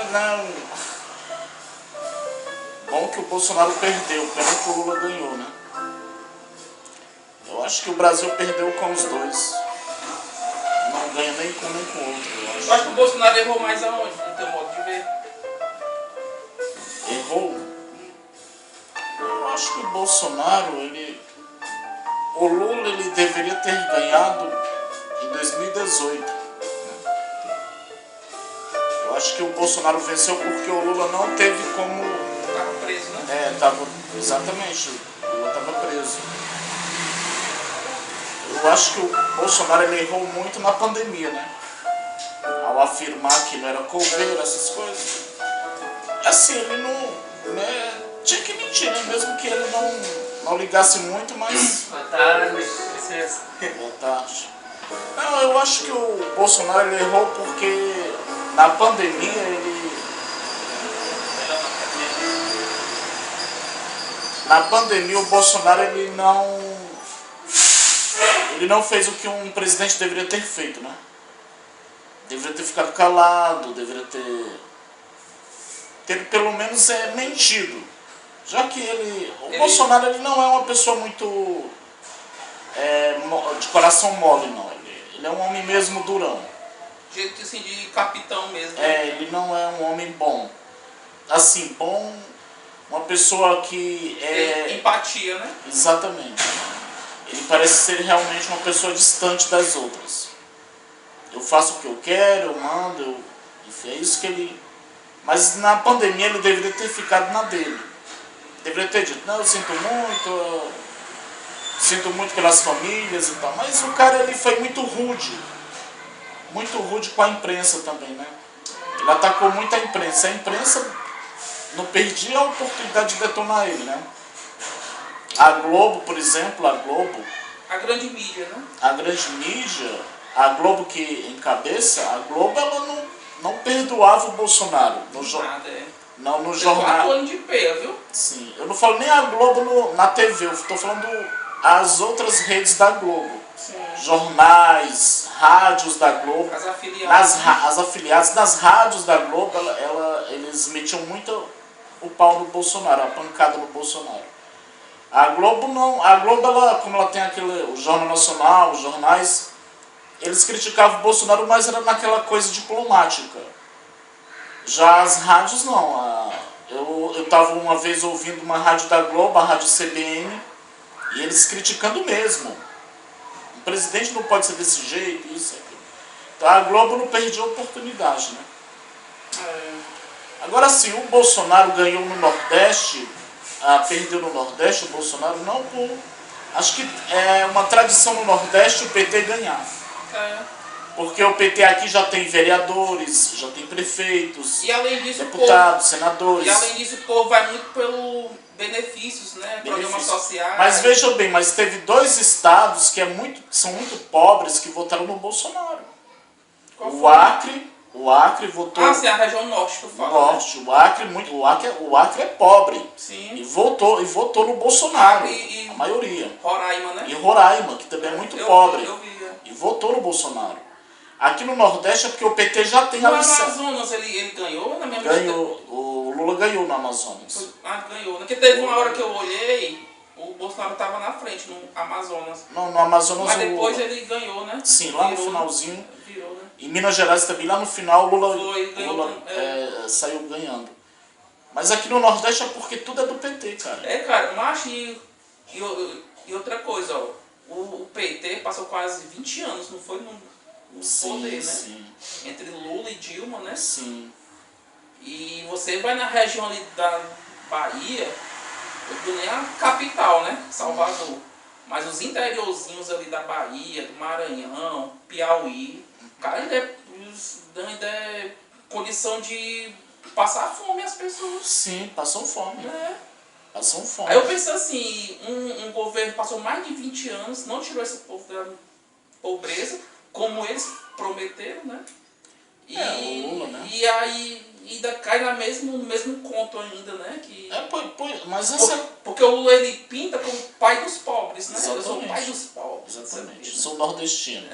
né, bom que o Bolsonaro perdeu, pena que o Lula ganhou, né? Eu acho que o Brasil perdeu com os dois. Não ganha nem com um nem com o outro, eu acho. Eu acho que o Bolsonaro errou mais aonde, no teu modo de ver? Errou? Eu acho que o Bolsonaro, o Lula, ele deveria ter ganhado em 2018. Eu acho que o Bolsonaro venceu porque o Lula não teve como... Tava preso, né? Exatamente, o Lula estava preso. Eu acho que o Bolsonaro ele errou muito na pandemia, né? Ao afirmar que não era coveiro, essas coisas. Assim, ele não... Né, tinha que mentir, né? Mesmo que ele não ligasse muito, mas... Boa tarde, licença. Boa tarde. Não, eu acho que o Bolsonaro ele errou porque na pandemia ele... Na pandemia o Bolsonaro ele não fez o que um presidente deveria ter feito, né? Deveria ter ficado calado, deveria ter pelo menos mentido. Já que o Bolsonaro ele não é uma pessoa muito de coração mole, não. Ele é um homem mesmo durão. Jeito assim de capitão mesmo. Ele não é um homem bom. Assim, bom, uma pessoa que empatia, né? Exatamente. Ele parece ser realmente uma pessoa distante das outras. Eu faço o que eu quero, eu mando, enfim, é isso que ele... Mas na pandemia ele deveria ter ficado na dele. Deveria ter dito, não, eu sinto muito pelas famílias e tal. Mas o cara ele foi muito rude com a imprensa também, né? Ele atacou muito a imprensa. A imprensa não perdia a oportunidade de detonar ele, né? A Globo, por exemplo, a grande mídia, né? A grande mídia, a Globo que encabeça, a Globo ela não perdoava o Bolsonaro. Não no jornal. 4 anos de peia, viu? Sim, eu não falo nem a Globo na TV, eu estou falando as outras redes da Globo. Sim. Jornais, rádios da Globo. As afiliadas. As afiliadas das rádios da Globo, eles metiam muito o pau no Bolsonaro, a pancada no Bolsonaro. A Globo não, como ela tem o Jornal Nacional, os jornais, eles criticavam o Bolsonaro, mas era naquela coisa diplomática. Já as rádios não. Eu estava uma vez ouvindo uma rádio da Globo, a rádio CBN, e eles criticando mesmo. O presidente não pode ser desse jeito, isso, aquilo. Então a Globo não perdeu a oportunidade, né? Agora sim, o Bolsonaro ganhou no Nordeste, perdeu no Nordeste, o Bolsonaro não por... Acho que é uma tradição no Nordeste o PT ganhar. Porque o PT aqui já tem vereadores, já tem prefeitos, e além disso, deputados, senadores. E além disso o povo vai muito pelo benefícios, né? Programas sociais. Mas veja bem, mas teve 2 estados que são muito pobres que votaram no Bolsonaro. Qual foi? O Acre votou... sim, a região norte que eu falo. Norte, né? O Acre é pobre. Sim. E votou no Bolsonaro, a maioria. Roraima, né? E Roraima, que também é muito pobre. Eu vi. E votou no Bolsonaro. Aqui no Nordeste é porque o PT já tem a licença. No Amazonas ele ganhou? Ganhou. O Lula ganhou no Amazonas. Ganhou. Porque teve uma hora que eu olhei, o Bolsonaro estava na frente no Amazonas. Não, no Amazonas mas depois ele ganhou, né? Sim, lá no finalzinho. Virou, né? Em Minas Gerais também, lá no final, o Lula saiu ganhando. Mas aqui no Nordeste é porque tudo é do PT, cara. Cara, mas e outra coisa, ó. O PT passou quase 20 anos, não foi no poder, né? Sim. Entre Lula e Dilma, né? Sim. E você vai na região ali da Bahia, eu digo nem a capital, né? Salvador. Mas os interiorzinhos ali da Bahia, do Maranhão, Piauí, cara, ainda é condição de passar fome as pessoas. Sim, passam fome. Passam fome. Aí eu penso assim, um governo passou mais de 20 anos, não tirou esse povo da pobreza, como eles prometeram, né? O Lula, né? E aí ainda cai no mesmo conto ainda, né? Mas porque o Lula ele pinta como pai dos pobres, né? Exatamente. Eu sou o pai dos pobres. Exatamente. Sou nordestino.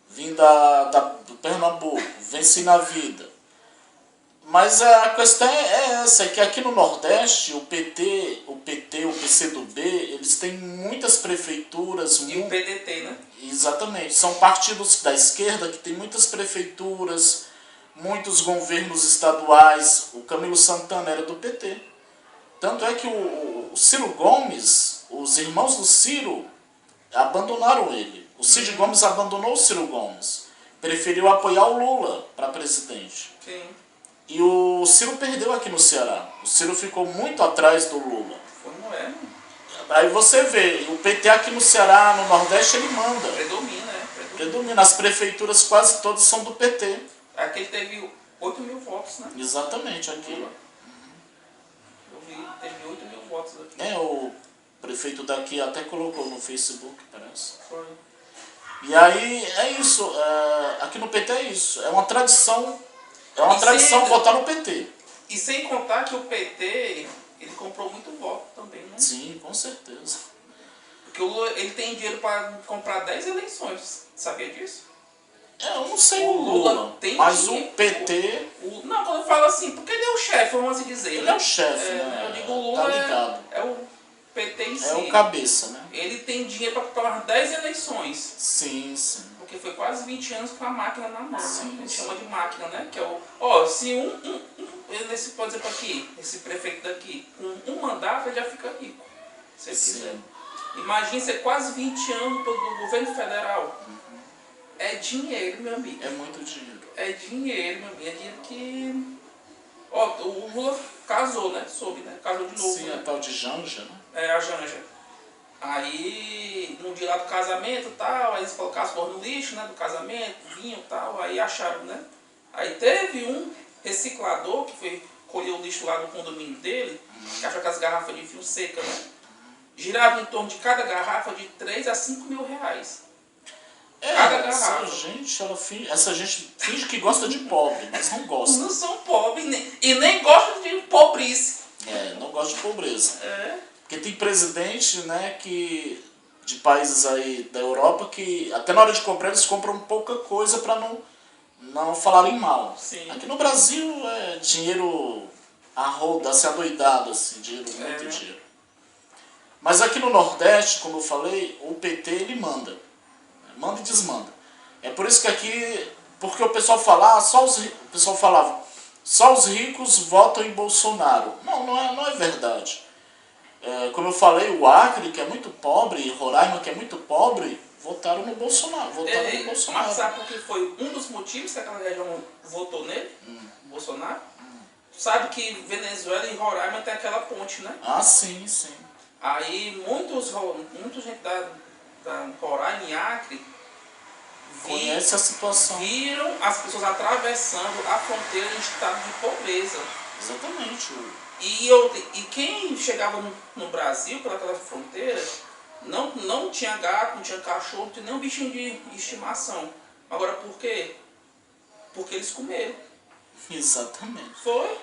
Vim do Pernambuco, venci na vida. Mas a questão é essa, é que aqui no Nordeste, o PCdoB, eles têm muitas prefeituras. E o PDT, né? Exatamente, são partidos da esquerda que tem muitas prefeituras, muitos governos estaduais. O Camilo Santana era do PT. Tanto é que o Ciro Gomes, os irmãos do Ciro, abandonaram ele. O Cid Gomes abandonou o Ciro Gomes. Preferiu apoiar o Lula para presidente. Sim. E o Ciro perdeu aqui no Ceará. O Ciro ficou muito atrás do Lula. Como é? Aí você vê, o PT aqui no Ceará, no Nordeste, ele manda. Predomina, né? Predomina. As prefeituras quase todas são do PT. Aqui ele teve 8 mil votos, né? Exatamente, aqui. Eu vi, teve 8 mil votos aqui. O prefeito daqui até colocou no Facebook, parece. Foi. E aí é isso. Aqui no PT é isso. É uma tradição. É uma tradição votar no PT. E sem contar que o PT, ele comprou muito voto também, né? Sim, com certeza. Porque o Lula, ele tem dinheiro para comprar 10 eleições. Sabia disso? Eu não sei O o Lula, tem mas dinheiro. o PT... Não, quando eu falo assim, porque ele é o chefe, vamos assim dizer. Ele é o chefe, né? Eu digo o Lula tá ligado. é o PT em si. É o cabeça, né? Ele tem dinheiro para comprar 10 eleições. Sim, sim. Porque foi quase 20 anos com a máquina na mão, Sim, né? A gente sim. chama de máquina, né? Que é o... Ó, se esse, por exemplo, aqui, esse prefeito daqui, com um mandato ele já fica rico, se ele Sim. quiser. Imagina ser quase 20 anos do governo federal. É dinheiro, meu amigo. É muito dinheiro. É dinheiro, meu amigo. É dinheiro que... Ó, o Lula casou, né? Soube, né? Casou de novo, Sim, né? a tal de Janja, né? É, a Janja. Aí, no dia lá do casamento e tal, aí eles colocaram as flores no lixo, né? Do casamento, vinho e tal, aí acharam, né? Aí teve um reciclador que foi colher o lixo lá no condomínio dele, que achou aquelas garrafas de fio seca, né? Girava em torno de cada garrafa de 3 a 5 mil reais. Cada garrafa. Essa gente finge que gosta de pobre, mas não gosta. Não são pobres e nem gostam de pobrice. Não gosta de pobreza. É. Porque tem presidente, né, de países aí da Europa que até na hora de comprar eles compram pouca coisa para não falarem mal. Sim. Aqui no Brasil é dinheiro a roda, assim, adoidado, assim, muito dinheiro. Mas aqui no Nordeste, como eu falei, o PT ele manda e desmanda. É por isso que aqui, porque o pessoal fala, o pessoal falava, só os ricos votam em Bolsonaro. Não é verdade. Como eu falei, o Acre, que é muito pobre, e Roraima, que é muito pobre, votaram no Bolsonaro. Mas sabe por que foi um dos motivos que aquela região votou nele? Bolsonaro? Sabe que Venezuela e Roraima tem aquela ponte, né? Ah, sim, sim. Aí muita gente da Roraima e Acre conhece a situação. Viram as pessoas atravessando a fronteira em estado de pobreza. Exatamente. E quem chegava no Brasil pelaquela fronteira não tinha gato, não tinha cachorro, não tinha nenhum bichinho de estimação. Agora por quê? Porque eles comeram. Exatamente. Foi?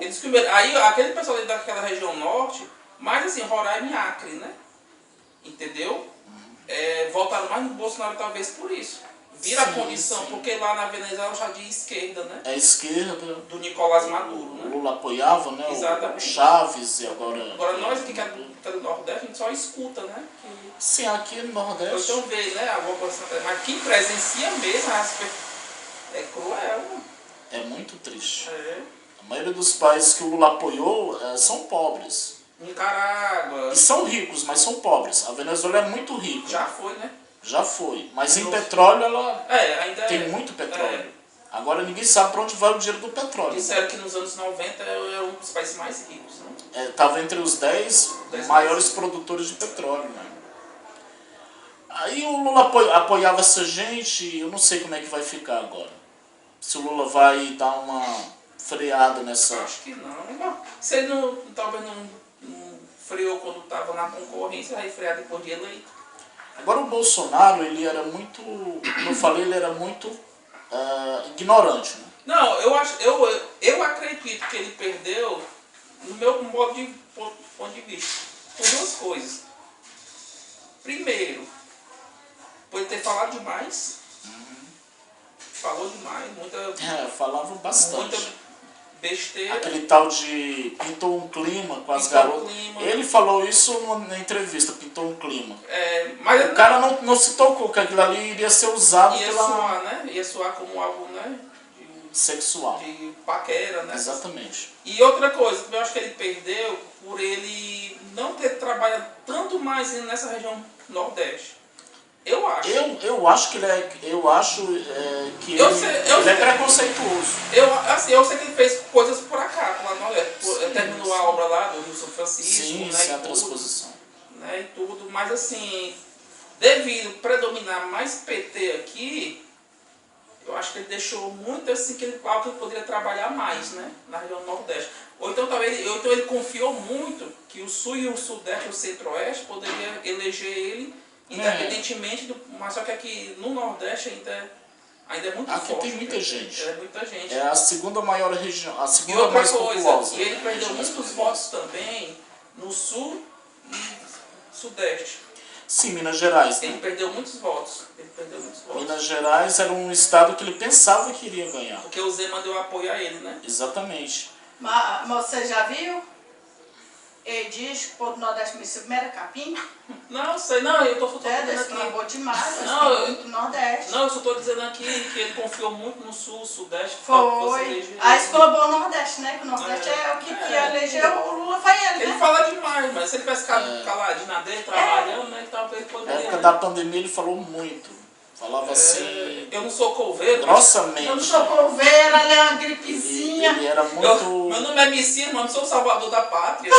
Eles comeram. Aí aquele pessoal ali daquela região norte, mais assim, Roraima e Acre, né? Entendeu? Voltaram mais no Bolsonaro talvez por isso. Vira a condição, porque lá na Venezuela já de esquerda, né? É esquerda. Do Nicolás Maduro, né? O Lula apoiava, né? Exatamente. O Chaves e agora... Agora nós aqui que é do Nordeste, a gente só escuta, né? Sim, aqui no Nordeste... Então vê, né? Mas quem presencia mesmo é cruel. É muito triste. É. A maioria dos países que o Lula apoiou são pobres. Nicarágua. E são ricos, mas são pobres. A Venezuela é muito rica. Já foi, né? Já foi. Mas em petróleo ela ainda tem muito petróleo. Agora ninguém sabe para onde vai o dinheiro do petróleo. Disseram que nos anos 90 era um dos países mais ricos, né? Estava entre os 10 maiores produtores de petróleo, né? Aí o Lula apoiava essa gente, eu não sei como é que vai ficar agora. Se o Lula vai dar uma freada nessa... Acho que não. Se ele talvez não freou quando estava na concorrência, vai frear depois de eleito. Agora o Bolsonaro, ele era muito, como eu falei, ele era muito ignorante, né? Não, eu acredito que ele perdeu, no meu ponto de vista, por duas coisas. Primeiro, por ele ter falado demais. Falou demais, falava bastante. besteira. Aquele tal de pintou um clima com as Pintou um garotas. clima. Ele falou isso na entrevista, pintou um clima. Mas O cara não se tocou que aquilo ali iria ser usado ia pela soar, né? Ia soar como algo, né? sexual. De paquera, né? Exatamente. E outra coisa, eu acho que ele perdeu por ele não ter trabalhado tanto mais nessa região Nordeste. Eu acho. Eu acho que ele é. Eu acho que ele é preconceituoso. Eu sei que ele fez coisas por acaso lá no Nordeste. Terminou a obra lá do Rio São Francisco, Sim, né? sim, a tudo, transposição. né, e tudo, mas assim, devido predominar mais PT aqui, eu acho que ele deixou muito assim algo que ele poderia trabalhar mais, né, na região Nordeste. Ou então ele confiou muito que o Sul e o Sudeste, o Centro-Oeste, poderia eleger ele independentemente do. Mas só que aqui no Nordeste ainda é muito aqui forte. Tem muita gente. É muita gente. É a segunda maior região, a E segunda outra mais coisa, populosa. e ele perdeu muitos votos também no Sul e Sudeste. Sim, Minas Gerais, Ele né? perdeu muitos votos. Minas Gerais era um estado que ele pensava que iria ganhar. Porque o Zema deu apoio a ele, né? Exatamente. Mas você já viu? Ele diz que o povo do Nordeste me era capim. Não, sei, não, eu tô falando Desse aqui. lavou demais, Não, mas muito Nordeste. Não, eu só tô dizendo aqui que ele confiou muito no Sul, Sudeste. Foi. Aí escolheu o Nordeste, né? Que o Nordeste é o que elegeu o Lula, foi ele, Ele né? fala demais, mas se ele tivesse ficado caladinho na dele, trabalhando, né? Talvez Na poderia. época da pandemia ele falou muito. Falava assim, Eu não sou couveiro. grossamente. Eu não sou couveira, ela é uma gripezinha. Ele era muito. Meu nome é Messias, mas não sou o salvador da pátria.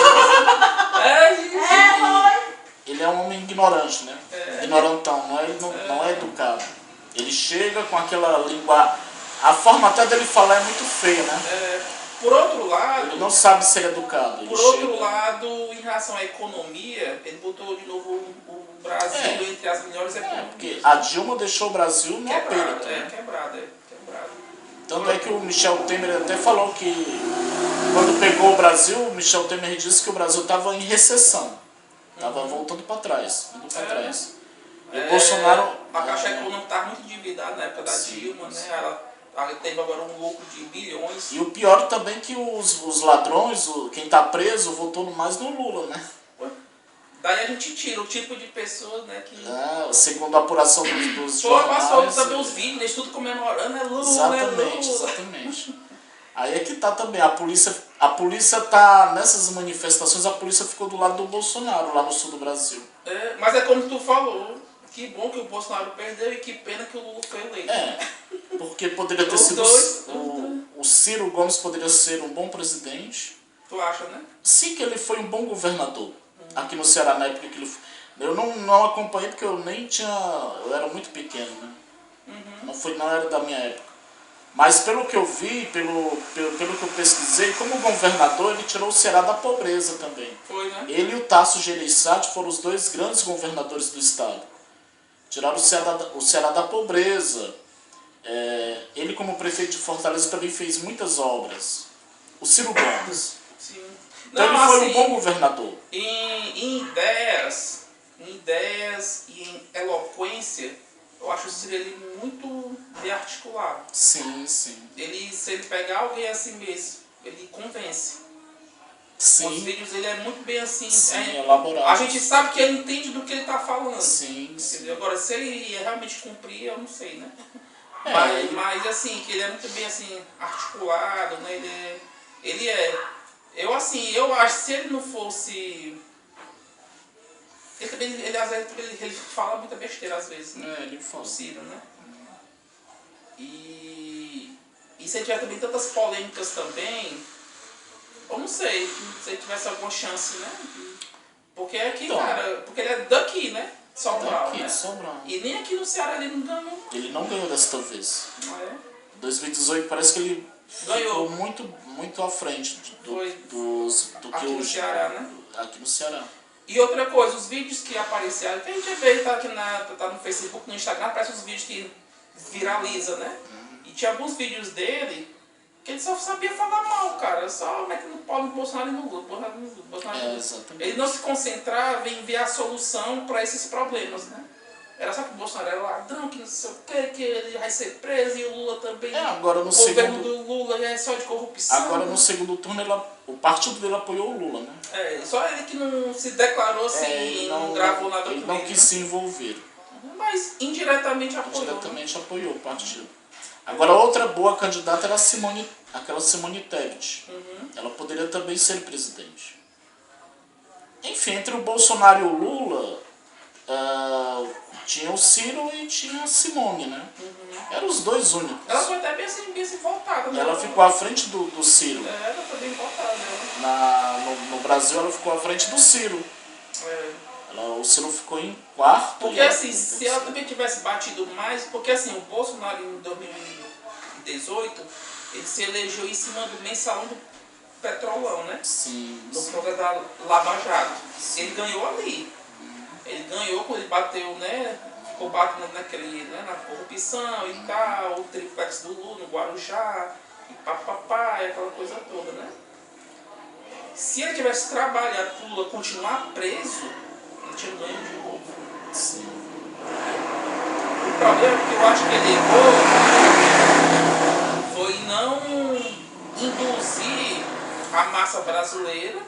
Ele é um homem ignorante, né? Ignorantão, não é educado. Ele chega com aquela língua. A forma até dele falar é muito feia, né? Por outro lado. Ele não sabe ser educado. Por outro lado, em relação à economia, ele botou de novo o Brasil entre as melhores economias. Porque a Dilma deixou o Brasil no aperto. Quebrado. Tanto é que o Michel Temer até falou que quando pegou o Brasil, o Michel Temer disse que o Brasil estava em recessão. Estava voltando para trás, indo para trás. E o Bolsonaro. A Caixa Econômica estava muito endividada na época da Dilma, né? Ela teve agora um lucro de bilhões. E o pior também que os ladrões, quem está preso, votou mais no Lula, né? Daí a gente tira o tipo de pessoas, né, que... Segundo a apuração dos jornais... Passou também os vídeos, né, tudo comemorando, é Lula, Exatamente. Aí é que tá também, a polícia tá, nessas manifestações, a polícia ficou do lado do Bolsonaro, lá no sul do Brasil. Mas é como tu falou, que bom que o Bolsonaro perdeu e que pena que o Lula foi eleito. Porque poderia ter sido... O Ciro Gomes poderia ser um bom presidente. Tu acha, né? Sim, que ele foi um bom governador. Aqui no Ceará, na época que ele foi. Eu não acompanhei porque eu nem tinha. Eu era muito pequeno, né? Não era da minha época. Mas pelo que eu vi, pelo que eu pesquisei, como governador, ele tirou o Ceará da pobreza também. Foi, né? Ele e o Tasso Gereissati foram os dois grandes governadores do estado. Tiraram o Ceará da pobreza. Ele, como prefeito de Fortaleza, também fez muitas obras. O Ciro Gomes. Sim. Então ele foi um bom governador. Em ideias e em eloquência, eu acho o Ciro ele muito bem articulado. Sim. Se ele pegar alguém assim mesmo, ele convence. Sim. Os vídeos dele é muito bem assim. Elaborado. A gente sabe que ele entende do que ele está falando. Sim. Agora, se ele realmente cumprir, eu não sei, né? Mas assim, que ele é muito bem assim, articulado, né? Ele é. Eu acho que se ele não fosse. Ele às vezes ele fala muita besteira às vezes, né? Ele fala. O Ciro, né? E se ele tiver também tantas polêmicas também, eu não sei, se ele tivesse alguma chance, né? Porque aqui, porque ele é daqui, né? Sobral, né? Sobral. E nem aqui no Ceará ele não ganhou. Ele não ganhou desta vez. Não é? 2018 parece que ele ganhou. ficou muito à frente do que aqui no Ceará, né? Aqui no Ceará. E outra coisa, os vídeos que apareceram, que a gente vê, tá aqui tá no Facebook, no Instagram, aparecem os vídeos que viraliza, né? E tinha alguns vídeos dele que ele só sabia falar mal, cara. Só metendo pau no Bolsonaro e no Lula. Exatamente. Ele não se concentrava em ver a solução para esses problemas, né? Era só que o Bolsonaro era ladrão, que não sei o que ele vai ser preso e o Lula também. Agora no o governo segundo... do Lula é só de corrupção. Agora no segundo turno o partido dele apoiou o Lula, né? Só ele que não se declarou assim, não gravou nada com ele. Ele não quis se envolver. Mas indiretamente apoiou. Indiretamente apoiou o partido. Agora outra boa candidata era aquela Simone Tebet. Ela poderia também ser presidente. Enfim, entre o Bolsonaro e o Lula, tinha o Ciro e tinha a Simone, né? Eram os dois únicos. Ela foi até bem assim votada, né? Ela ficou à frente do Ciro. Ela foi bem votada, né? No Brasil ela ficou à frente do Ciro. O Ciro ficou em quarto. Porque assim, se ela também tivesse batido mais, porque assim, o Bolsonaro em 2018, ele se elegeu em cima do mensalão do Petrolão, né? Sim. No programa da Lava Jato. Ele ganhou ali. Ele ganhou quando ele bateu, né? Ficou batendo naquele, né, na corrupção e tal, o triplex do Lula no Guarujá, e papapá, e aquela coisa toda, né? Se ele tivesse trabalhado pro Lula continuar preso, ele tinha ganho de novo. Sim. O problema é que eu acho que ele errou foi não induzir a massa brasileira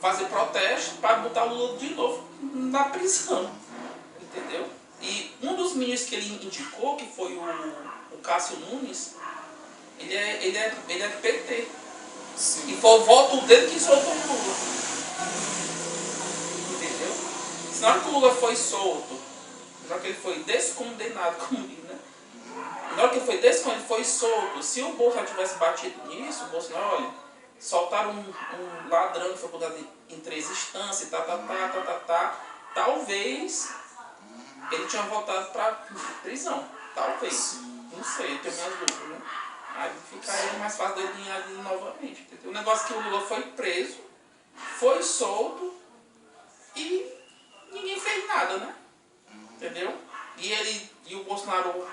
fazer protesto para botar o Lula de novo na prisão, entendeu? E um dos ministros que ele indicou, que foi o Cássio Nunes, ele é do PT. Sim. E foi o voto dele que soltou o Lula. Entendeu? Se na hora que o Lula foi solto, na hora que ele foi descondenado, como diz, né? Na hora que ele foi descondenado, ele foi solto. Se o Bolsonaro tivesse batido nisso, o Bolsonaro, olha, soltaram um ladrão que foi condenado em 3 instâncias, talvez ele tinha voltado para prisão. Talvez. Não sei, eu tenho minhas dúvidas, né? Aí ficaria mais fácil dele ganhar ali novamente. Entendeu? O negócio é que o Lula foi preso, foi solto e ninguém fez nada, né? Entendeu? E o Bolsonaro,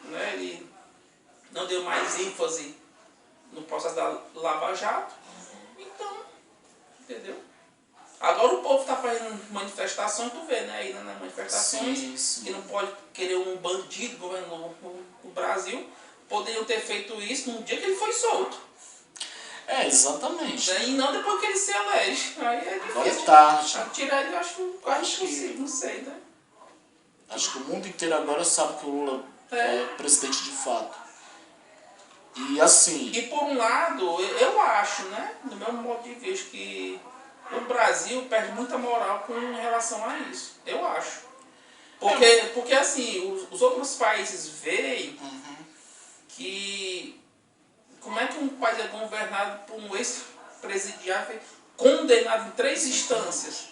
né, ele não deu mais ênfase no processo da Lava Jato. Então, entendeu? Agora o povo está fazendo manifestações, tu vê, né? Aí nas manifestações, sim. que não pode querer um bandido governando o Brasil, poderiam ter feito isso no dia que ele foi solto. Exatamente. E não depois que ele se elege. Aí é difícil. Agora é tarde. Tirar ele, eu acho quase que- impossível, não sei, né? Acho que o mundo inteiro agora sabe que o Lula é presidente de fato. E assim... E por um lado, eu acho, né, do meu modo de ver, que o Brasil perde muita moral com relação a isso. Eu acho. Porque assim, os outros países veem que... Como é que um país é governado por um ex-presidiário condenado em 3 instâncias?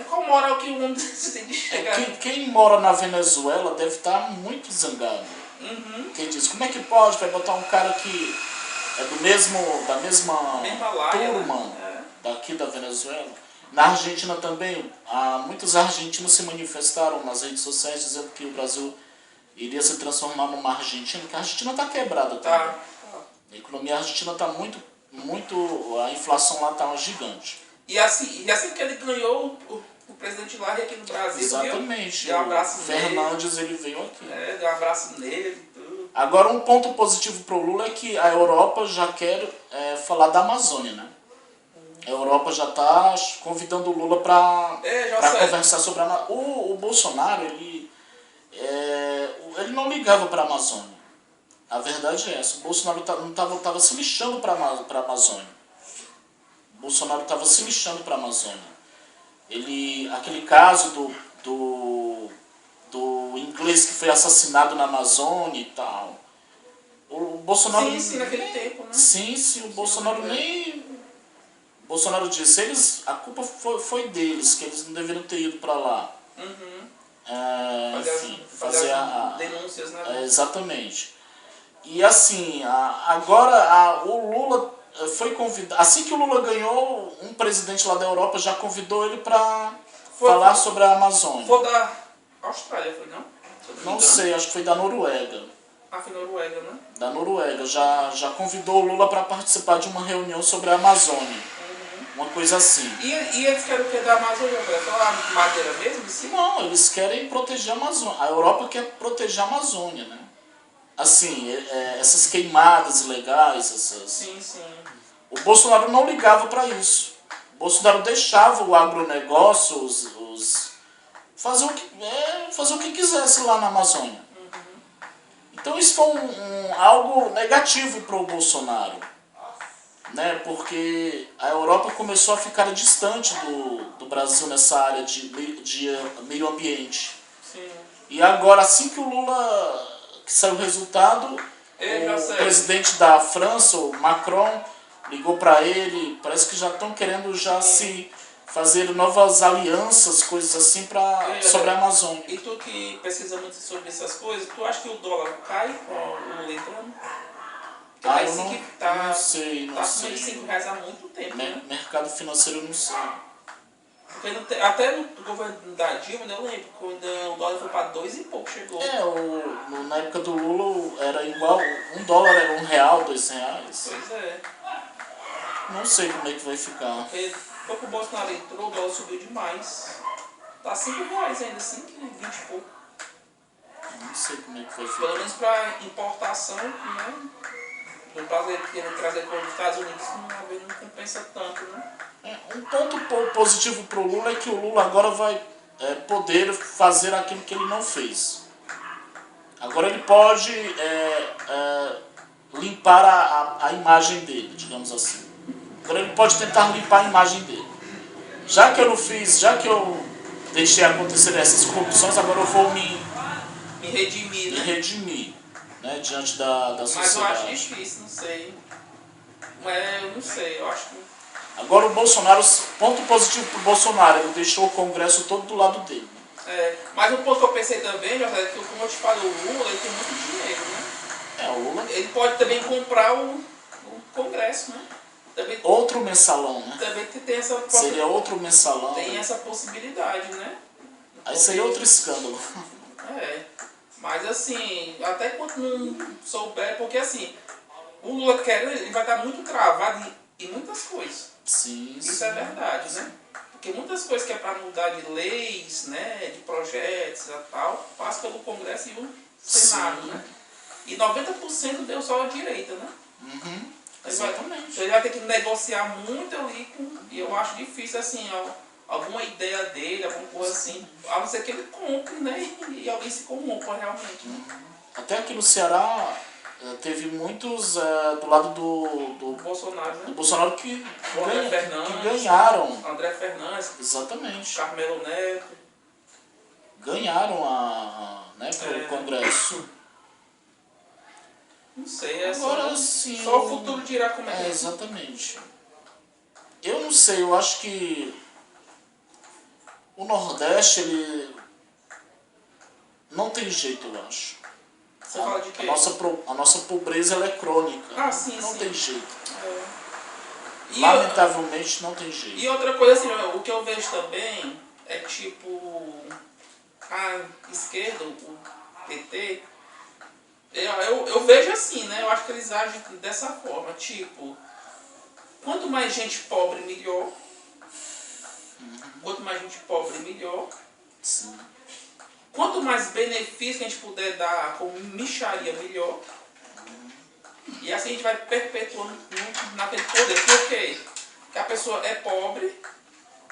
Qual moral que o mundo tem de chegar? Quem mora na Venezuela deve estar muito zangado. Quem diz, como é que pode? Vai botar um cara que é da mesma laia, turma, né? daqui da Venezuela. Na Argentina também, muitos argentinos se manifestaram nas redes sociais dizendo que o Brasil iria se transformar numa Argentina, que a Argentina está quebrada também. A economia argentina está muito, a inflação lá está gigante. E assim que ele ganhou, o presidente lá aqui no Brasil, exatamente, deu um abraço o Fernandes ele veio aqui. Deu um abraço nele e tudo. Agora um ponto positivo para o Lula é que a Europa já quer falar da Amazônia, né? A Europa já está convidando o Lula para conversar sobre a Amazônia. O Bolsonaro, ele não ligava para a Amazônia. A verdade é essa. O Bolsonaro estava se lixando para a Amazônia. O Bolsonaro estava se lixando para a Amazônia. Aquele caso do inglês que foi assassinado na Amazônia e tal. O Bolsonaro... Sim, naquele tempo, né? Sim, o Bolsonaro nem... O Bolsonaro disse, a culpa foi deles, que eles não deveriam ter ido para lá. Fazer denúncias, né? Exatamente. E assim, agora o Lula foi convidado... Assim que o Lula ganhou, um presidente lá da Europa já convidou ele para falar sobre a Amazônia. Foi da Austrália, foi não? Não sei, acho que foi da Noruega. Foi Noruega, né? Da Noruega. Já convidou o Lula para participar de uma reunião sobre a Amazônia. uma coisa assim. E eles querem o que da Amazônia? É só a madeira mesmo? Sim. Não, eles querem proteger a Amazônia. A Europa quer proteger a Amazônia, né? Assim, essas queimadas ilegais, essas... Sim. O Bolsonaro não ligava para isso. O Bolsonaro deixava o agronegócio, fazer o que quisesse lá na Amazônia. Então isso foi algo negativo para o Bolsonaro, né? Porque a Europa começou a ficar distante do Brasil nessa área de meio ambiente. Sim. E agora, assim que o Lula, que saiu o resultado, o presidente da França, o Macron, ligou para ele, parece que já estão querendo se fazer novas alianças, coisas assim, sobre a Amazônia. E tu que pesquisa muito sobre essas coisas, tu acha que o dólar cai com o Lula entrando? Eu não sei. Tá acima de R$5 há muito tempo, né? Mercado financeiro eu não sei. Porque até no governo da Dilma, eu lembro, quando o dólar foi para 2 e pouco, chegou. Na época do Lula era igual, $1 era R$1, R$2. Pois é. Não sei como é que vai ficar. Porque quando o Bolsonaro entrou, o dólar subiu demais. Tá R$5 ainda, 5,20 e pouco. Não sei como é que vai ficar. Pelo menos para importação, né? Do brasileiro querendo trazer para os Estados Unidos, não compensa tanto, né? Um ponto positivo para o Lula é que o Lula agora vai poder fazer aquilo que ele não fez. Agora ele pode limpar a imagem dele, digamos assim. Agora ele pode tentar limpar a imagem dele. Já que eu não fiz, já que eu deixei acontecer essas corrupções, agora eu vou me redimir, né, diante da sociedade. Mas eu acho difícil, não sei. Mas eu não sei, eu acho que... Agora o Bolsonaro, ponto positivo pro Bolsonaro, ele deixou o Congresso todo do lado dele. Mas um ponto que eu pensei também, José, é que como eu te falei, o Lula ele tem muito dinheiro, né? O Lula. Ele pode também comprar o Congresso, né? Também, outro mensalão, né? Também tem essa seria outro mensalão. Tem essa possibilidade, né? Aí seria outro escândalo. Mas assim, até quando não souber, porque assim, o Lula ele vai estar muito travado em muitas coisas. Sim. Isso é verdade, né? Porque muitas coisas que é para mudar de leis, né, de projetos e tal, passa pelo Congresso e o Senado, né? E 90% deu só a direita, né? Exatamente. Ele vai ter que negociar muito ali e eu acho difícil, assim, alguma ideia dele, alguma coisa assim, a não ser que ele compre, né? E alguém se corrompa realmente, né? Até aqui no Ceará teve muitos do lado do Bolsonaro, né? Do Bolsonaro que ganharam. André Fernandes. Exatamente. Carmelo Neto. Ganharam pro Congresso. Não sei, agora sim. Só o futuro dirá como é. Exatamente. Eu não sei, eu acho que o Nordeste, ele não tem jeito, eu acho. Você fala de quê? A nossa pobreza ela é crônica. Sim, não tem jeito. Lamentavelmente não tem jeito. E outra coisa assim, o que eu vejo também é tipo a esquerda, o PT, eu vejo assim, né? Eu acho que eles agem dessa forma, tipo, quanto mais gente pobre, melhor. Quanto mais gente pobre, melhor. Sim. Quanto mais benefício que a gente puder dar com mixaria, melhor. E assim a gente vai perpetuando naquele poder. Por quê? Porque a pessoa é pobre,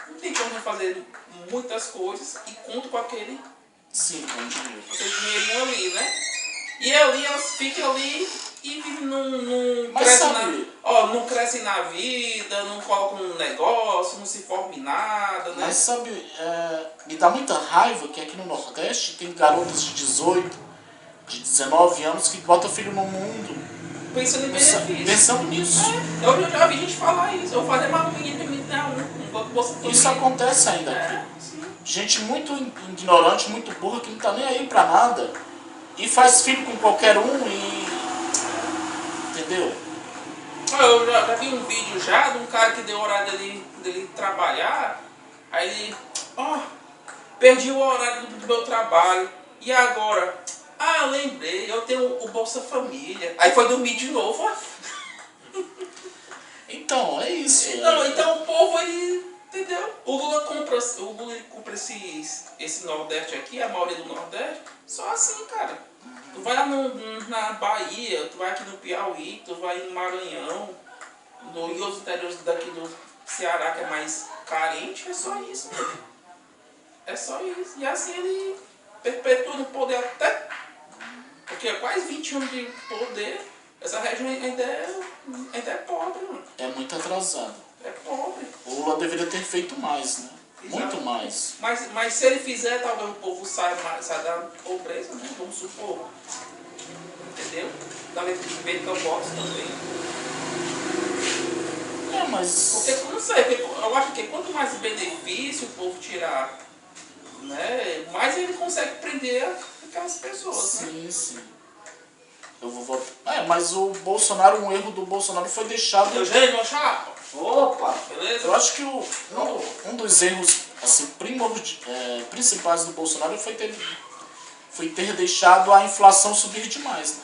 não tem como fazer muitas coisas e conta com aquele dinheirinho ali, né? E ali elas ficam ali e não crescem na vida, não colocam um negócio, não se formam em nada, né? Mas sabe, me dá muita raiva que aqui no Nordeste tem garotas de 18, de 19 anos que botam filho no mundo. Pensando em benefício. Pensando nisso. Eu já vi gente falar isso. Eu falei, mas o menino me dá isso acontece ainda aqui. Gente muito ignorante, muito burra, que não tá nem aí pra nada. E faz filho com qualquer um e... Entendeu? Eu já vi um vídeo de um cara que deu horário dele trabalhar. Aí ele... perdi o horário do meu trabalho. E agora... lembrei, eu tenho o Bolsa Família. Aí foi dormir de novo, Então, é isso. Então o povo aí, entendeu? O Lula compra esse Nordeste aqui, a maioria do Nordeste, só assim, cara. Tu vai lá na Bahia, tu vai aqui no Piauí, tu vai no Maranhão, e outros interiores daqui do Ceará, que é mais carente, é só isso, né? É só isso. E assim ele perpetua no poder até... Porque é quase 20 anos de poder, essa região ainda é pobre, mano. É muito atrasado. É pobre. O Lula deveria ter feito mais, né? Exato. Muito mais. Mas se ele fizer, talvez o povo saia da pobreza, né? Vamos supor. Entendeu? Talvez perca votos também. Mas... Porque, não sei, eu acho que quanto mais benefício o povo tirar, né, mais ele consegue prender aquelas pessoas, sim, né? Sim. Eu vou votar. Mas o Bolsonaro, um erro do Bolsonaro foi deixado... Eugênio, chapa. Opa! Beleza? Eu acho que um dos erros assim, principais do Bolsonaro foi ter deixado a inflação subir demais, né?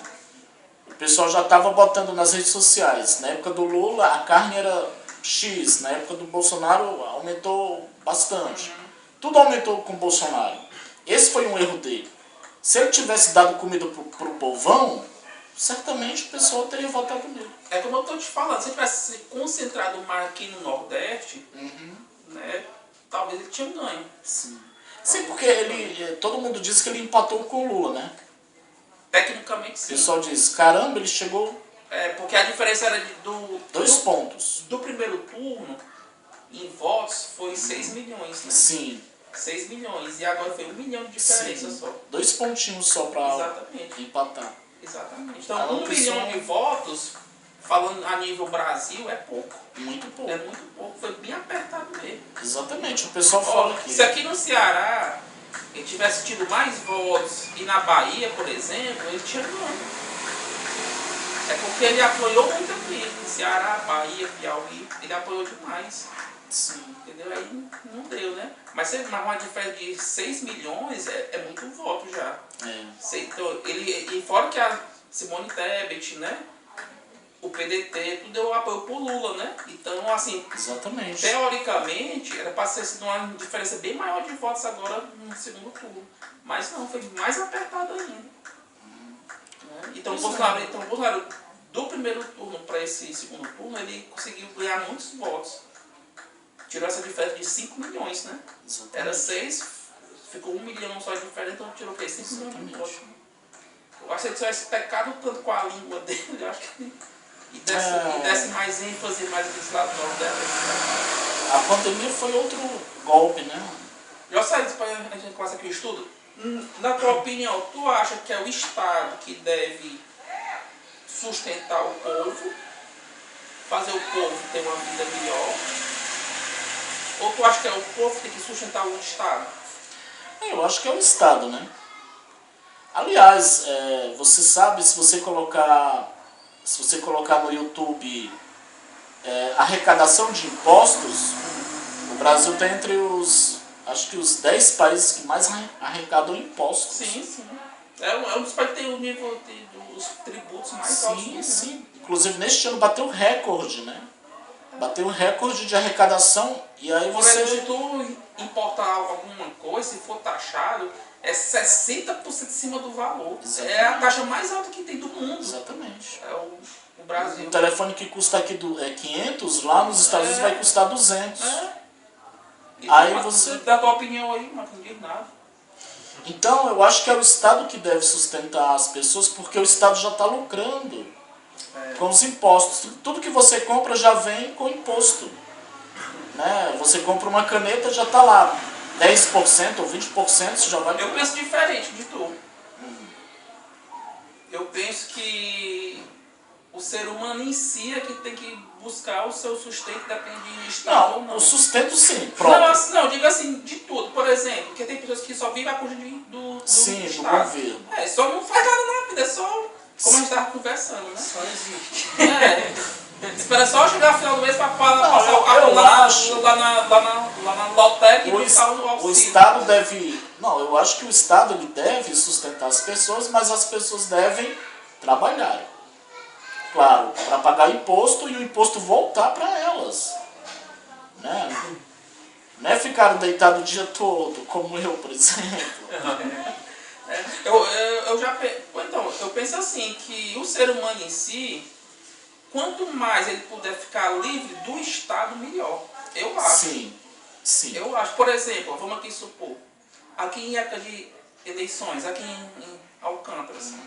O pessoal já estava botando nas redes sociais. Na época do Lula, a carne era X. Na época do Bolsonaro, aumentou bastante. Tudo aumentou com o Bolsonaro. Esse foi um erro dele. Se ele tivesse dado comida pro povão, certamente o pessoal teria votado nele. É como eu estou te falando, se ele tivesse se concentrado mais aqui no Nordeste, né, talvez ele tinha ganho. Sim, porque todo mundo diz que ele empatou com o Lula, né? Tecnicamente O sim. pessoal diz, caramba, ele chegou Porque a diferença era dois pontos. do primeiro turno, em votos, foi 6 milhões, né? Sim. 6 milhões, e agora foi 1 milhão de diferença Sim. só. 2 pontinhos só para Exatamente. empatar. Exatamente. Então, Ah, 1 milhão de votos, falando a nível Brasil, é pouco. Muito pouco. É muito pouco, foi bem apertado mesmo. Exatamente, o pessoal fala que... Se aqui no Ceará ele tivesse tido mais votos e na Bahia, por exemplo, ele tinha ganho. É porque ele apoiou muito aqui. Ceará, Bahia, Piauí, ele apoiou demais. Sim. Entendeu? Aí não deu, né? Mas uma diferença de 6 milhões é muito voto já. Então, e fora que a Simone Tebet, né? O PDT, tudo deu apoio pro Lula, né? Então, assim, Exatamente. teoricamente, era para ter sido uma diferença bem maior de votos agora no segundo turno. Mas não, foi mais apertado ainda. Né? Então, o Bolsonaro, do primeiro turno para esse segundo turno, ele conseguiu ganhar muitos votos. Tirou essa diferença de 5 milhões, né? Exatamente. Era 6, ficou 1 milhão só de diferença, então tirou o quê? 5 milhões de votos. Eu acho que ele tivesse pecado tanto com a língua dele, eu acho que e desse mais ênfase mais desse lado do Nordeste. A pandemia foi outro golpe, né? Já saí para a gente começar aqui o estudo. Na tua opinião, tu acha que é o Estado que deve sustentar o povo, fazer o povo ter uma vida melhor? Ou tu acha que é o povo que tem que sustentar o Estado? Eu acho que é o Estado, né? Aliás, você sabe, se você colocar no YouTube arrecadação de impostos, o Brasil está entre acho que os 10 países que mais arrecadam impostos. Sim, sim. É um dos países que tem o nível dos tributos mais altos. Sim, sim. Inclusive, neste ano bateu recorde, né? Bateu recorde de arrecadação e aí Por você... exemplo, se tu importar alguma coisa, se for taxado, é 60% em cima do valor. Exatamente. É a taxa mais alta que tem do mundo. Exatamente. É o Brasil. O telefone que custa aqui 500, lá nos Estados Unidos vai custar 200. Aí você... Dá tua opinião aí, mas não diz nada. Então, eu acho que é o Estado que deve sustentar as pessoas, porque o Estado já está lucrando com os impostos. Tudo que você compra já vem com imposto. Né? Você compra uma caneta, já está lá. 10% ou 20% já vai... Eu penso diferente de tu. Eu penso que o ser humano em si é que tem que buscar o seu sustento, depende de Estado ou não. O sustento sim, próprio. Não, diga assim, de tudo. Por exemplo, porque tem pessoas que só vivem a custa do Sim, Estado. do governo. Só não faz nada na vida, é só como a gente estava conversando, né? Só existe. Espera só chegar ao final do mês para passar o cartão lá na lotérica e buscar o auxílio. O Estado deve... Não, eu acho que o Estado ele deve sustentar as pessoas, mas as pessoas devem trabalhar. claro, para pagar imposto e o imposto voltar para elas. Né? Não é ficar deitado o dia todo, como eu, por exemplo. Eu penso assim, que o ser humano em si, quanto mais ele puder ficar livre do Estado, melhor. Eu acho. Sim, sim. Eu acho. Por exemplo, vamos aqui supor, aqui em época de eleições, aqui em Alcântara, assim,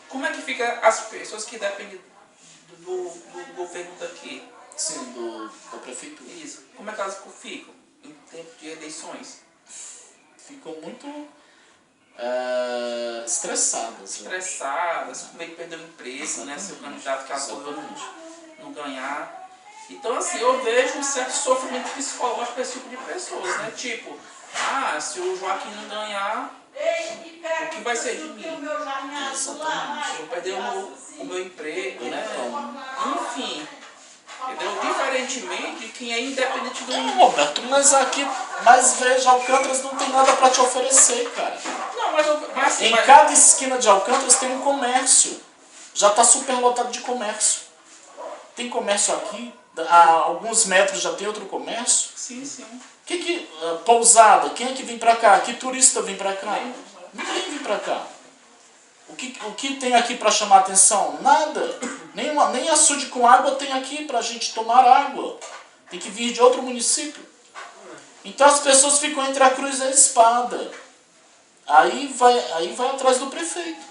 como é que fica as pessoas que dependem do governo daqui? Sim, da prefeitura. Isso. Como é que elas ficam em tempo de eleições? Ficam muito estressadas. Estressadas, com medo de perder o emprego, né? Se o candidato que apoiou não ganhar. Então, assim, eu vejo um certo sofrimento psicológico para esse tipo de pessoas, né? Tipo, se o Joaquim não ganhar, o que vai ser de mim? Exatamente. Eu vou perder o meu emprego, né? Enfim, entendeu? Diferentemente de quem é independente do... Não, Roberto, mas veja, Alcântaras não tem nada para te oferecer, cara. Não, Em cada esquina de Alcântaras tem um comércio. Já está superlotado de comércio. Tem comércio aqui, a alguns metros já tem outro comércio. Sim, sim. Pousada, quem é que vem pra cá? Que turista vem pra cá? Ninguém vem pra cá. O que tem aqui pra chamar atenção? Nada. Nem açude com água tem aqui pra gente tomar água. Tem que vir de outro município. Então as pessoas ficam entre a cruz e a espada. Aí vai atrás do prefeito.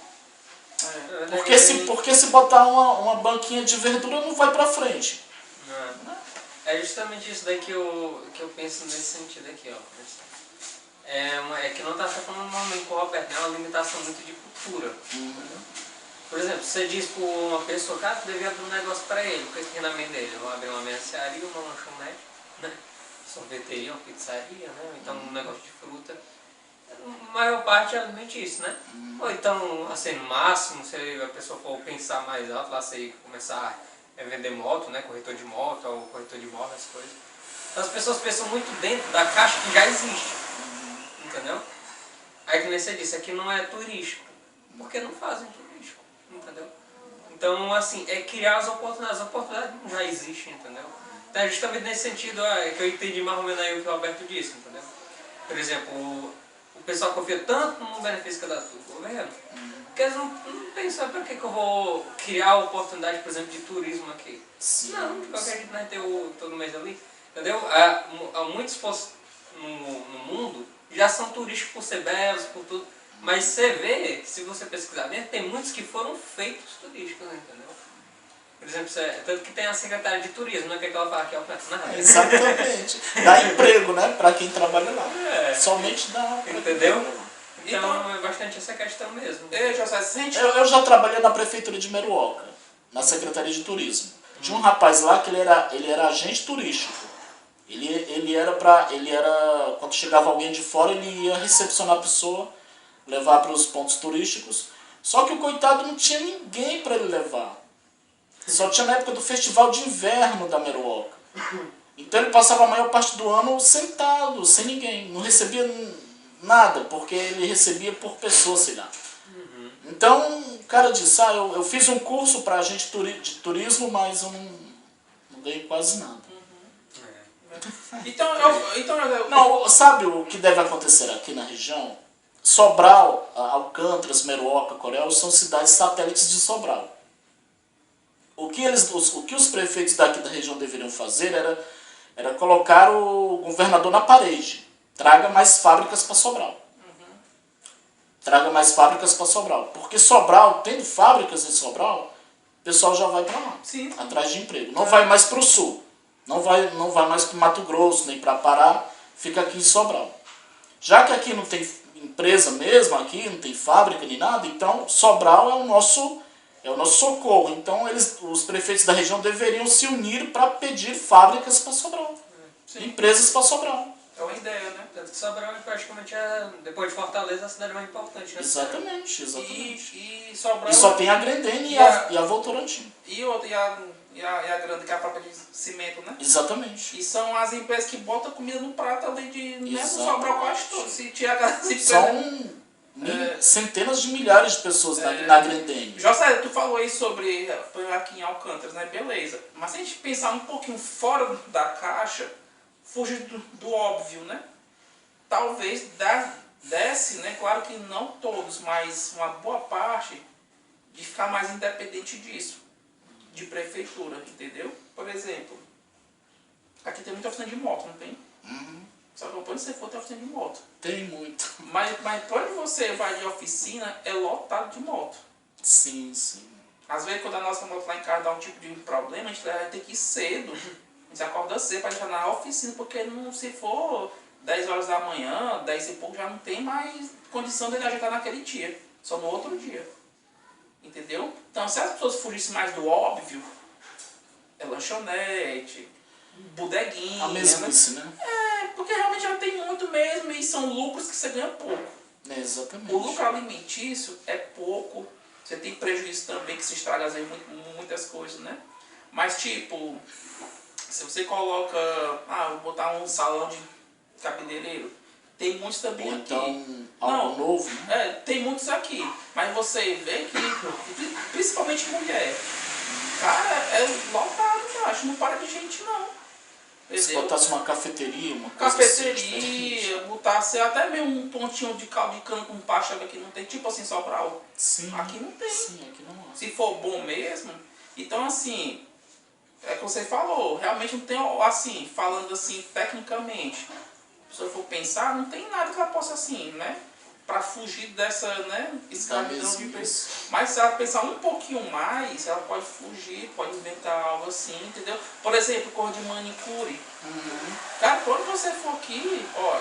Porque se botar uma banquinha de verdura não vai pra frente. É justamente isso daí que eu penso nesse sentido aqui, ó. É que não tá falando normalmente com o Roberto, é uma limitação muito de cultura. Por exemplo, você diz para uma pessoa, cara, tu devia abrir um negócio para ele, com esse treinamento dele. Eu vou abrir uma mercearia, uma lanchonete, né? Sorveteria, uma pizzaria, né? Então um negócio de fruta. A maior parte é alimentício, né? Ou então, assim, no máximo, se a pessoa for pensar mais alto, lá você começar a vender moto, né? Corretor de moto, ou corretor de moto, essas coisas. Então as pessoas pensam muito dentro da caixa que já existe. Entendeu? Aí que nem você disse, aqui não é turístico. Porque não fazem turístico. Entendeu? Então, assim, é criar as oportunidades. As oportunidades já existem, entendeu? Então é justamente nesse sentido que eu entendi mais ou menos aí o que o Alberto disse, entendeu? Por exemplo, o pessoal confia tanto no benefício que dá do governo, que eles não pensam, para que eu vou criar oportunidade, por exemplo, de turismo aqui? Sim. Não, de qualquer jeito nós temos todo mês ali. Entendeu? Há muitos postos no mundo já são turísticos por ser belos, por tudo. Mas você vê, se você pesquisar dentro, tem muitos que foram feitos turísticos, entendeu? Por exemplo, tanto que tem a secretária de turismo, não é que ela fala que é o nada. Exatamente. Dá emprego, né? Para quem trabalha lá. Somente dá. Entendeu? Então é bastante essa questão mesmo. Eu já trabalhei na prefeitura de Meruoca, na Secretaria de Turismo. Tinha um rapaz lá que ele era agente turístico. Ele era, quando chegava alguém de fora, ele ia recepcionar a pessoa, levar para os pontos turísticos. Só que o coitado não tinha ninguém para ele levar. Só tinha na época do festival de inverno da Meruoca. Então ele passava a maior parte do ano sentado, sem ninguém. Não recebia nada, porque ele recebia por pessoa, sei lá. Então o cara disse, eu fiz um curso para agente de turismo, mas eu não ganhei quase nada. Não, sabe o que deve acontecer aqui na região? Sobral, Alcântaras, Meruoca, Coréu são cidades satélites de Sobral. O que os prefeitos daqui da região deveriam fazer era colocar o governador na parede. Traga mais fábricas para Sobral. Traga mais fábricas para Sobral. Porque Sobral, tendo fábricas em Sobral, o pessoal já vai para lá, atrás de emprego. Não vai mais para o sul. Não vai mais para Mato Grosso, nem para Pará. Fica aqui em Sobral. Já que aqui não tem empresa mesmo, aqui não tem fábrica nem nada, então Sobral é o nosso socorro. Então os prefeitos da região deveriam se unir para pedir fábricas para Sobral. Empresas para Sobral. É uma ideia, né? Tanto que Sobral praticamente depois de Fortaleza, a cidade mais importante, né? Exatamente. E Sobral... E só tem a Grendene e a Votorantim. E a grande, que é a própria de cimento, né? Exatamente. E são as empresas que botam comida no prato além de... Né? Sobral quase todo. Se tirar aquelas empresas... Centenas de milhares de pessoas na Grendene. José, tu falou aí sobre aqui em Alcântaras, né? Beleza. Mas se a gente pensar um pouquinho fora da caixa, fugir do óbvio, né? Talvez desse, né? Claro que não todos, mas uma boa parte de ficar mais independente disso. De prefeitura, entendeu? Por exemplo, aqui tem muita oficina de moto, não tem? Só que onde você for tem oficina de moto. Tem muito. Mas quando você vai de oficina, é lotado de moto. Sim, sim. Às vezes, quando a nossa moto lá em casa dá um tipo de problema, a gente vai ter que ir cedo. A gente acorda cedo para entrar na oficina, porque não, se for 10 horas da manhã, 10 e pouco, já não tem mais condição de ele ajeitar naquele dia. Só no outro dia. Entendeu? Então, se as pessoas fugissem mais do óbvio, é lanchonete, bodeguinha. A mesmice, né? Porque realmente já tem muito mesmo e são lucros que você ganha pouco. Exatamente. O lucro alimentício é pouco. Você tem prejuízo também, que se estraga às vezes muitas coisas, né? Mas tipo, se você coloca, vou botar um salão de cabeleireiro, tem muitos também Ou aqui. então algo novo, né? Tem muitos aqui. Mas você vê que, principalmente mulher, cara, é lotado, acho, não para de gente não. Se botasse uma cafeteria, uma coisa Cafeteria, assim, botasse até mesmo um pontinho de caldo de cana com pasta que aqui não tem, tipo assim, Sobral. sim, Aqui não tem. Sim, aqui não há. Se for bom mesmo, então assim, é que você falou, realmente não tem, assim, falando assim, tecnicamente, se eu for pensar, não tem nada que ela possa assim, né? Pra fugir dessa, né, escravidão de preço. Mas se ela pensar um pouquinho mais, ela pode fugir, pode inventar algo assim, entendeu? Por exemplo, cor de manicure. Cara, quando você for aqui, ó,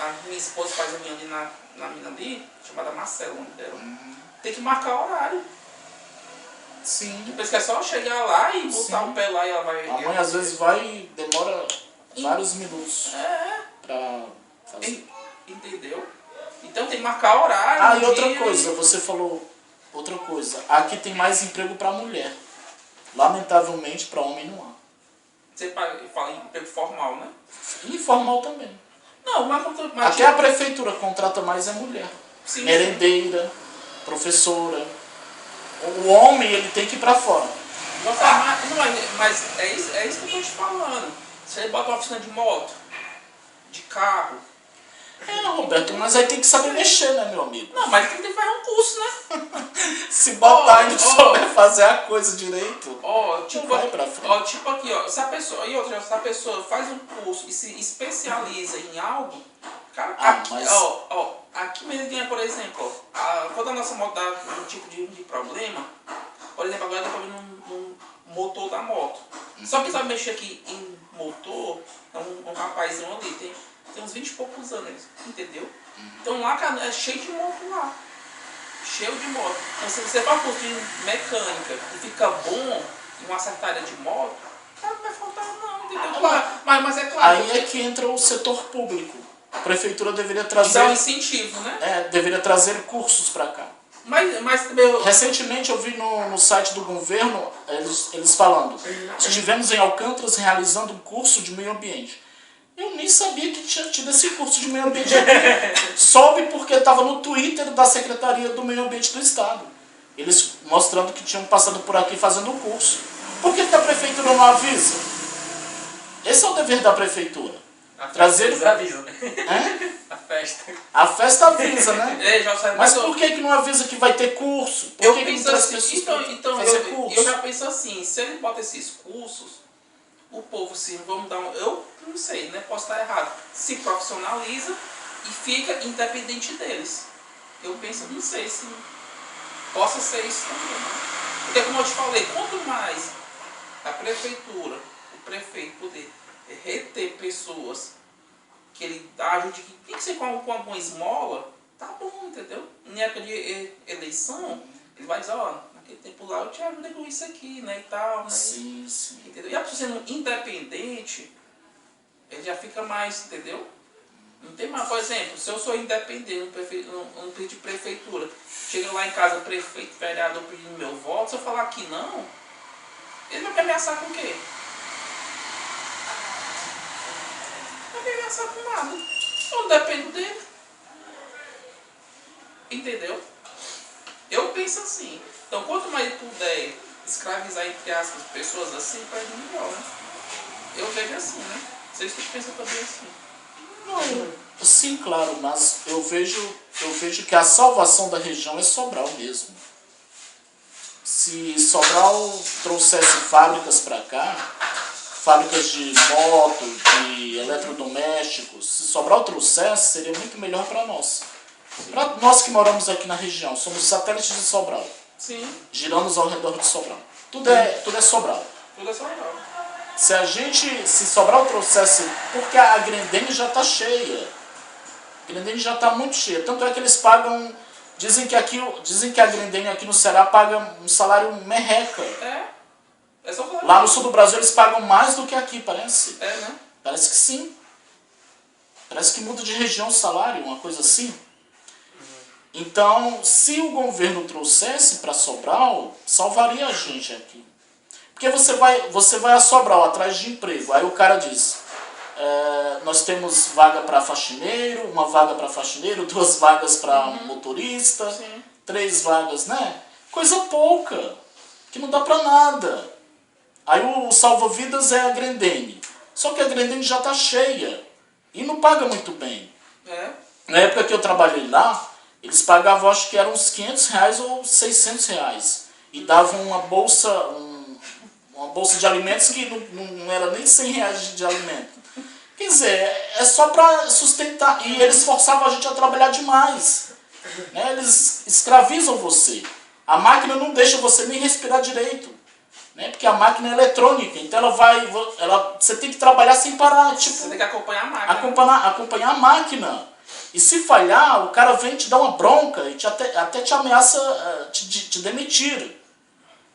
a minha esposa faz a minha ali na mina ali, chamada Marcela, o nome dela. Tem que marcar horário. Sim. Depois que é só chegar lá e botar o pé lá e ela vai... A mãe às vezes vai e demora vários minutos pra fazer. Entendeu? Então tem que marcar horário. E outra coisa, você falou outra coisa. Aqui tem mais emprego pra mulher. Lamentavelmente, pra homem não há. Você fala em emprego formal, né? Informal também. Não, mas Aqui a prefeitura contrata mais a mulher. Sim, merendeira, professora. O homem, ele tem que ir pra fora. Nossa, mas é isso que eu tô te falando. Você bota uma oficina de moto, de carro. Roberto, mas aí tem que saber mexer, né, meu amigo? Não, mas tem que fazer um curso, né? Se botar e não souber fazer a coisa direito, Tipo, vai pra frente. tipo aqui, se a pessoa faz um curso e se especializa em algo, cara, aqui mesmo, por exemplo, quando a nossa moto dá um tipo de problema, por exemplo, agora dá problema no motor da moto. Só que sabe mexer aqui em motor, é um rapazinho ali, tem uns 20 e poucos anos, entendeu? Então lá, cara, é cheio de moto lá. Cheio de moto. Então se você faz curso de mecânica e fica bom em uma certa área de moto, cara, não vai faltar não, entendeu? Mas é claro. Aí é que entra o setor público. A prefeitura deveria Dá trazer... um incentivo, né? Deveria trazer cursos pra cá. Mas também... Recentemente eu vi no site do governo, eles falando, estivemos em Alcântaras realizando um curso de meio ambiente. Eu nem sabia que tinha tido esse curso de meio ambiente. Soube porque estava no Twitter da Secretaria do Meio Ambiente do Estado. Eles mostrando que tinham passado por aqui fazendo o curso. Por que a prefeitura não avisa? Esse é o dever da prefeitura. Trazer... Eles avisam, né? É? A festa. A festa avisa, né? Já Mas por que não avisa que vai ter curso? Por que não traz assim, pessoas então fazer curso? eu já penso assim, se ele bota esses cursos, o povo, sim, vamos dar eu não sei, né? Posso estar errado. Se profissionaliza e fica independente deles. Eu penso, não sei se possa ser isso também. Né? Porque como eu te falei, quanto mais a prefeitura, o prefeito poder reter pessoas que ele ajude, que tem que ser com alguma esmola, tá bom, entendeu? Em época de eleição, ele vai dizer, naquele tempo lá eu te ajudei com isso aqui, né, e tal, né? Sim. Entendeu? E a pessoa sendo independente, ele já fica mais, entendeu? Não tem mais, por exemplo, se eu sou independente, um pedido de prefeitura, chega lá em casa, prefeito, vereador pedindo meu voto, se eu falar que não, ele vai me ameaçar com o quê? Não vai me ameaçar com nada. Eu não dependo dele. Entendeu? Eu penso assim. Então, quanto mais puder escravizar, entre aspas, pessoas assim, para mim melhor, né? Eu vejo assim, né? Vocês que pensam também assim. Não, sim, claro, mas eu vejo que a salvação da região é Sobral mesmo. Se Sobral trouxesse fábricas para cá, fábricas de moto, de eletrodomésticos, se Sobral trouxesse, seria muito melhor para nós. Para nós que moramos aqui na região, somos satélites de Sobral. Sim. Giramos ao redor de Sobral. Tudo é Sobral. Tudo é Sobral. Se Sobral trouxesse, porque a Grendene já está cheia. A Grendene já está muito cheia. Tanto é que eles pagam, dizem que a Grendene aqui no Ceará paga um salário merreca. É só falar. Lá no sul do Brasil eles pagam mais do que aqui, parece. É, né? Parece que sim. Parece que muda de região o salário, uma coisa assim. Então, se o governo trouxesse para Sobral, salvaria a gente aqui. Porque você vai a Sobral atrás de emprego. Aí o cara diz, nós temos vaga para faxineiro, uma vaga para faxineiro, 2 vagas para motorista, Sim. 3 vagas, né? Coisa pouca, que não dá para nada. Aí o salva-vidas é a Grendene. Só que a Grendene já está cheia e não paga muito bem. Na época que eu trabalhei lá, eles pagavam, acho que eram uns R$500 ou R$600. E davam uma bolsa de alimentos que não era nem R$100 de alimento. Quer dizer, é só para sustentar. E eles forçavam a gente a trabalhar demais. Né? Eles escravizam você. A máquina não deixa você nem respirar direito. Né? Porque a máquina é eletrônica. Então você tem que trabalhar sem parar. Tipo, você tem que acompanhar a máquina. Acompanhar a máquina. E se falhar, o cara vem te dar uma bronca e até te ameaça te demitir.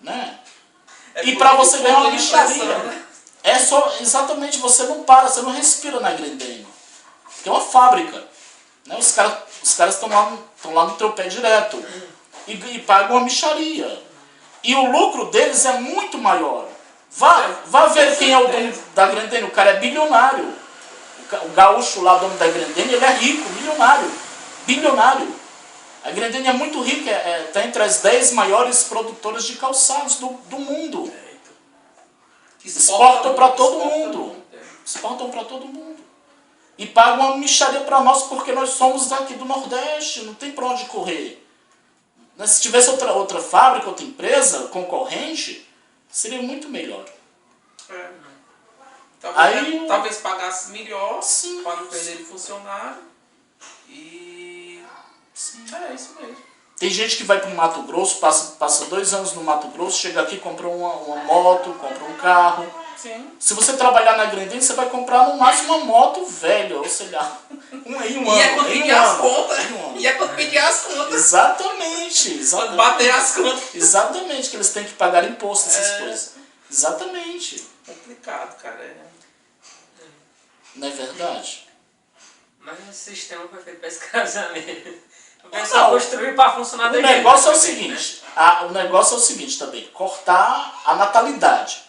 Né? E para você ganhar uma micharia. É só, exatamente, você não para, você não respira na Grendene. Porque é uma fábrica. Né? Os caras estão lá no teu pé direto. E pagam uma micharia. E o lucro deles é muito maior. Vá ver quem é o dono da Grendene. O cara é bilionário. O gaúcho lá, dono da Grendene, ele é rico, milionário. Bilionário. A Grendene é muito rica, está entre as 10 maiores produtoras de calçados do mundo. Exportam para todo mundo. Exportam para todo mundo. E pagam uma micharia para nós porque nós somos daqui do Nordeste, não tem para onde correr. Se tivesse outra fábrica, outra empresa, concorrente, seria muito melhor. Talvez pagasse melhor para não perder funcionário. E é isso mesmo. Tem gente que vai para o Mato Grosso, passa 2 anos no Mato Grosso, chega aqui, compra uma moto, compra um carro. Sim. Se você trabalhar na Grendene, você vai comprar no máximo uma moto velha, ou sei lá, um ano. E é quando pedir as contas. E é quando pedir as contas. Exatamente. Quando bater as contas. Exatamente, que eles têm que pagar imposto, essas coisas. Exatamente. Complicado, cara. Não é verdade? Mas o sistema foi feito para escravizar mesmo. O pessoal construiu para funcionar O negócio é o seguinte, o negócio é o seguinte também, cortar a natalidade.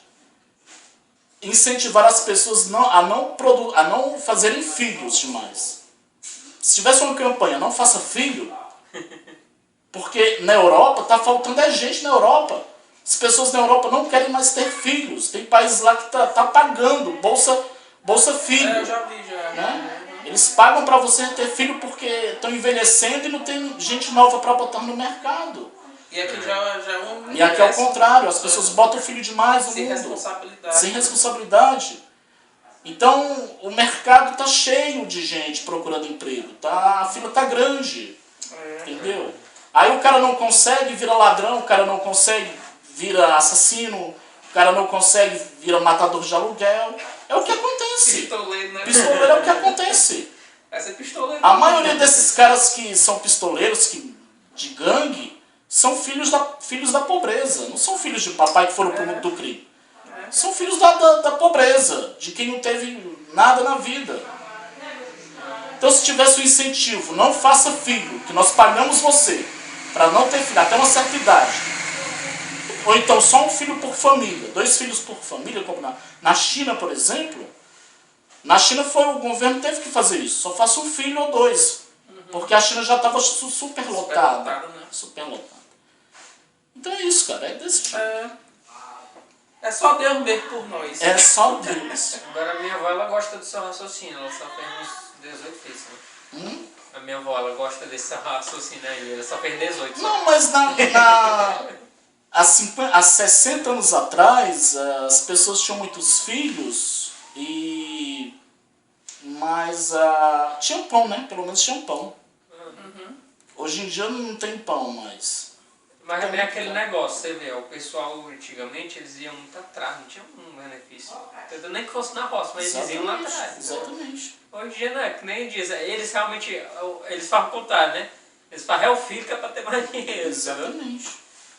Incentivar as pessoas a não fazerem filhos demais. Se tivesse uma campanha, não faça filho, porque na Europa, está faltando gente na Europa. As pessoas na Europa não querem mais ter filhos. Tem países lá que tá pagando Bolsa Filho. Eu já vi, já. Né? Eles pagam para você ter filho porque estão envelhecendo e não tem gente nova para botar no mercado. E aqui já é um... E aqui é o contrário, as pessoas botam filho demais no sem mundo. responsabilidade. Sem responsabilidade. Então, o mercado está cheio de gente procurando emprego. A fila está grande. Entendeu? Aí o cara não consegue, vira ladrão, o cara não consegue, vira assassino, o cara não consegue, vira matador de aluguel. É o que acontece. Pistoleiro, né? Pistoleiro é o que acontece. Essa é pistoleiro. A maioria desses caras que são pistoleiros de gangue são filhos da pobreza. Não são filhos de papai que foram pro mundo do crime. São filhos da pobreza, de quem não teve nada na vida. Então, se tivesse um incentivo, não faça filho, que nós pagamos você para não ter filho até uma certa idade. Ou então só um filho por família, 2 filhos por família, como na China, por exemplo. Na China o governo teve que fazer isso, só faça um filho ou 2. Porque a China já estava super lotada. Superlotada, né? Super lotada. Então é isso, cara. É desse tipo. É só Deus mesmo por nós. É só Deus. Agora a minha avó, ela gosta do seu raciocínio, ela só fez uns 18 vezes, né? A minha avó, ela gosta desse raciocínio aí, ela só fez 18. Não, mas há 60 anos atrás, as pessoas tinham muitos filhos mas tinha pão, né? Pelo menos tinha pão. Hoje em dia não tem pão mais. Mas é bem aquele negócio, você vê, o pessoal antigamente eles iam muito atrás, não tinha um benefício. Entendeu? Nem que fosse na roça, mas eles iam lá atrás. Exatamente. Hoje em dia não é que nem diz, eles realmente, eles fazem o contrário, né? Eles fazem o filho que é pra ter mais dinheiro. Exatamente.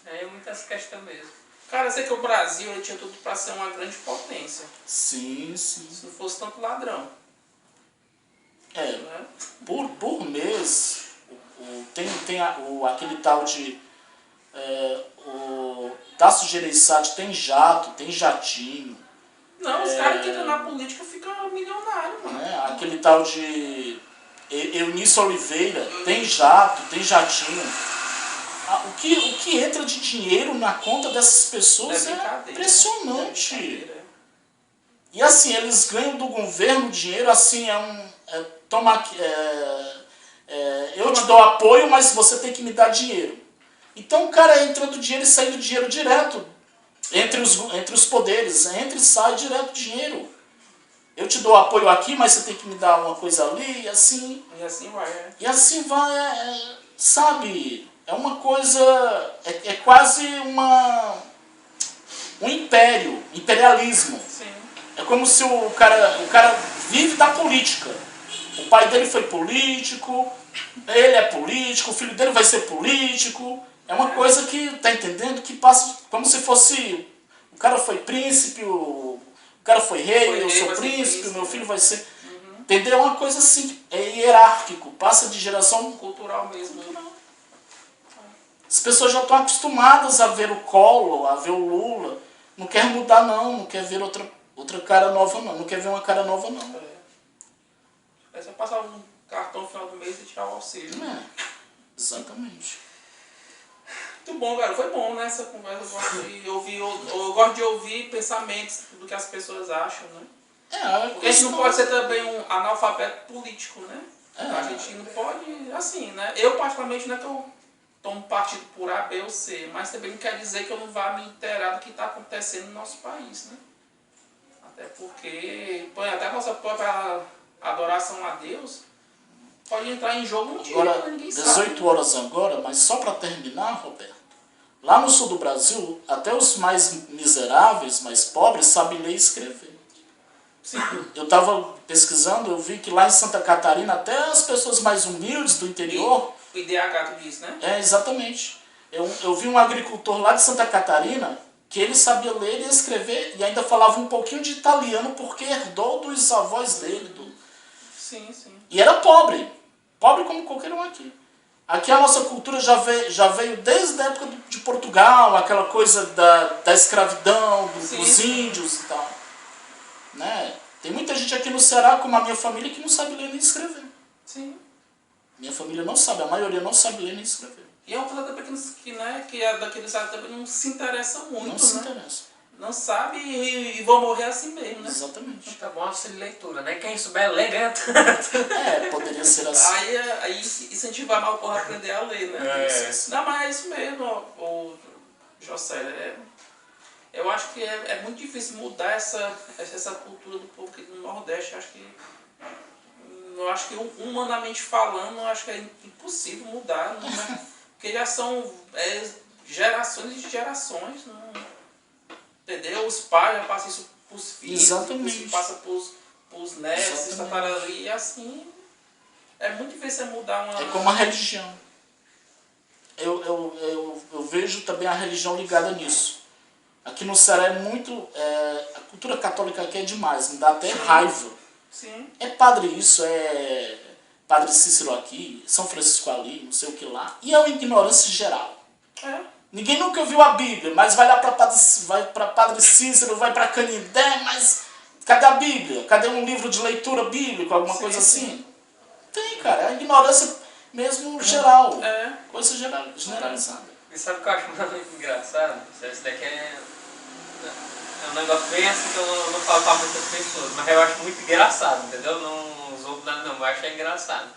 É muitas questões mesmo. Cara, eu sei que o Brasil ele tinha tudo pra ser uma grande potência. Sim, sim. Se não fosse tanto ladrão. Né? Por mês, tem aquele tal de... o Tasso Gereissati tem jato, tem jatinho. Não, os caras que entram na política ficam milionários, mano. Né? Aquele tal de Eunício Oliveira tem jato, tem jatinho. O que entra de dinheiro na conta dessas pessoas é impressionante. Né? E assim, eles ganham do governo dinheiro, assim, eu te dou apoio, mas você tem que me dar dinheiro. Então o cara entra do dinheiro e sai do dinheiro direto. Entre os poderes, entra e sai direto dinheiro. Eu te dou apoio aqui, mas você tem que me dar uma coisa ali, e assim... E assim vai, né? E assim vai, sabe? É uma coisa... É quase um imperialismo. Sim. É como se o cara vive da política. O pai dele foi político, ele é político, o filho dele vai ser político. É uma coisa que, tá entendendo? Que passa como se fosse... O cara foi príncipe, o cara foi rei, eu sou príncipe, meu filho vai ser... Entendeu? É uma coisa assim, é hierárquico, passa de geração... Cultural mesmo. As pessoas já estão acostumadas a ver o Collor, a ver o Lula. Não quer mudar não, não quer ver outra cara nova não, não quer ver uma cara nova não. É só passar um cartão no final do mês e tirar o auxílio. Exatamente. Muito bom, cara. Foi bom, né, essa conversa. Eu gosto de ouvir pensamentos do que as pessoas acham, né? Porque a gente não pode ser também um analfabeto político, né? A gente não pode, assim, né? Eu, particularmente, não é que eu tomo partido por A, B ou C, mas também não quer dizer que eu não vá me inteirar do que está acontecendo no nosso país, né? Até porque, até a nossa própria adoração a Deus pode entrar em jogo um dia, agora, ninguém 18 sabe. horas agora, mas só para terminar, Roberto, lá no sul do Brasil, até os mais miseráveis, mais pobres, sabem ler e escrever. Sim. Eu estava pesquisando, eu vi que lá em Santa Catarina, até as pessoas mais humildes do interior... O IDH tu disse, né? Exatamente. Eu vi um agricultor lá de Santa Catarina que ele sabia ler e escrever e ainda falava um pouquinho de italiano porque herdou dos avós dele. Sim, sim. E era pobre. Pobre como qualquer um aqui. Aqui a nossa cultura já veio desde a época de Portugal, aquela coisa da escravidão, dos índios e tal. Né? Tem muita gente aqui no Ceará, como a minha família, que não sabe ler nem escrever. Sim. Minha família não sabe, a maioria não sabe ler nem escrever. E é uma coisa também que é daqueles que também não se interessa muito, Não né? se interessa. Não sabe e vão morrer assim mesmo, né? Exatamente. Tá bom auxílio de leitura, né? Quem souber ler ganha tanto. Poderia ser assim. Aí incentivar mal o povo a aprender a ler, né? Não, mas é isso mesmo, o José. Eu acho que é muito difícil mudar essa cultura do povo aqui do Nordeste. Eu acho que humanamente falando, eu acho que é impossível mudar, né? Porque já são gerações e gerações, não, entendeu? Os pais já passam isso para os filhos, Exatamente. isso passa para os netos, isso e assim, é muito difícil mudar uma... É como a religião. Eu vejo também a religião ligada nisso. Aqui no Ceará é muito... a cultura católica aqui é demais, me dá até raiva. Sim. É padre isso, é Padre Cícero aqui, São Francisco ali, não sei o que lá. E é uma ignorância geral. Ninguém nunca viu a Bíblia, mas vai lá para Padre Cícero, vai para Canindé, mas cadê a Bíblia? Cadê um livro de leitura bíblica, alguma coisa assim? Tem, cara. A ignorância mesmo geral, É. coisa generalizada. E sabe o que eu acho muito engraçado? Isso daqui é um negócio bem assim que eu não falo pra muitas pessoas, mas eu acho muito engraçado, entendeu? Não usou nada não, eu acho engraçado.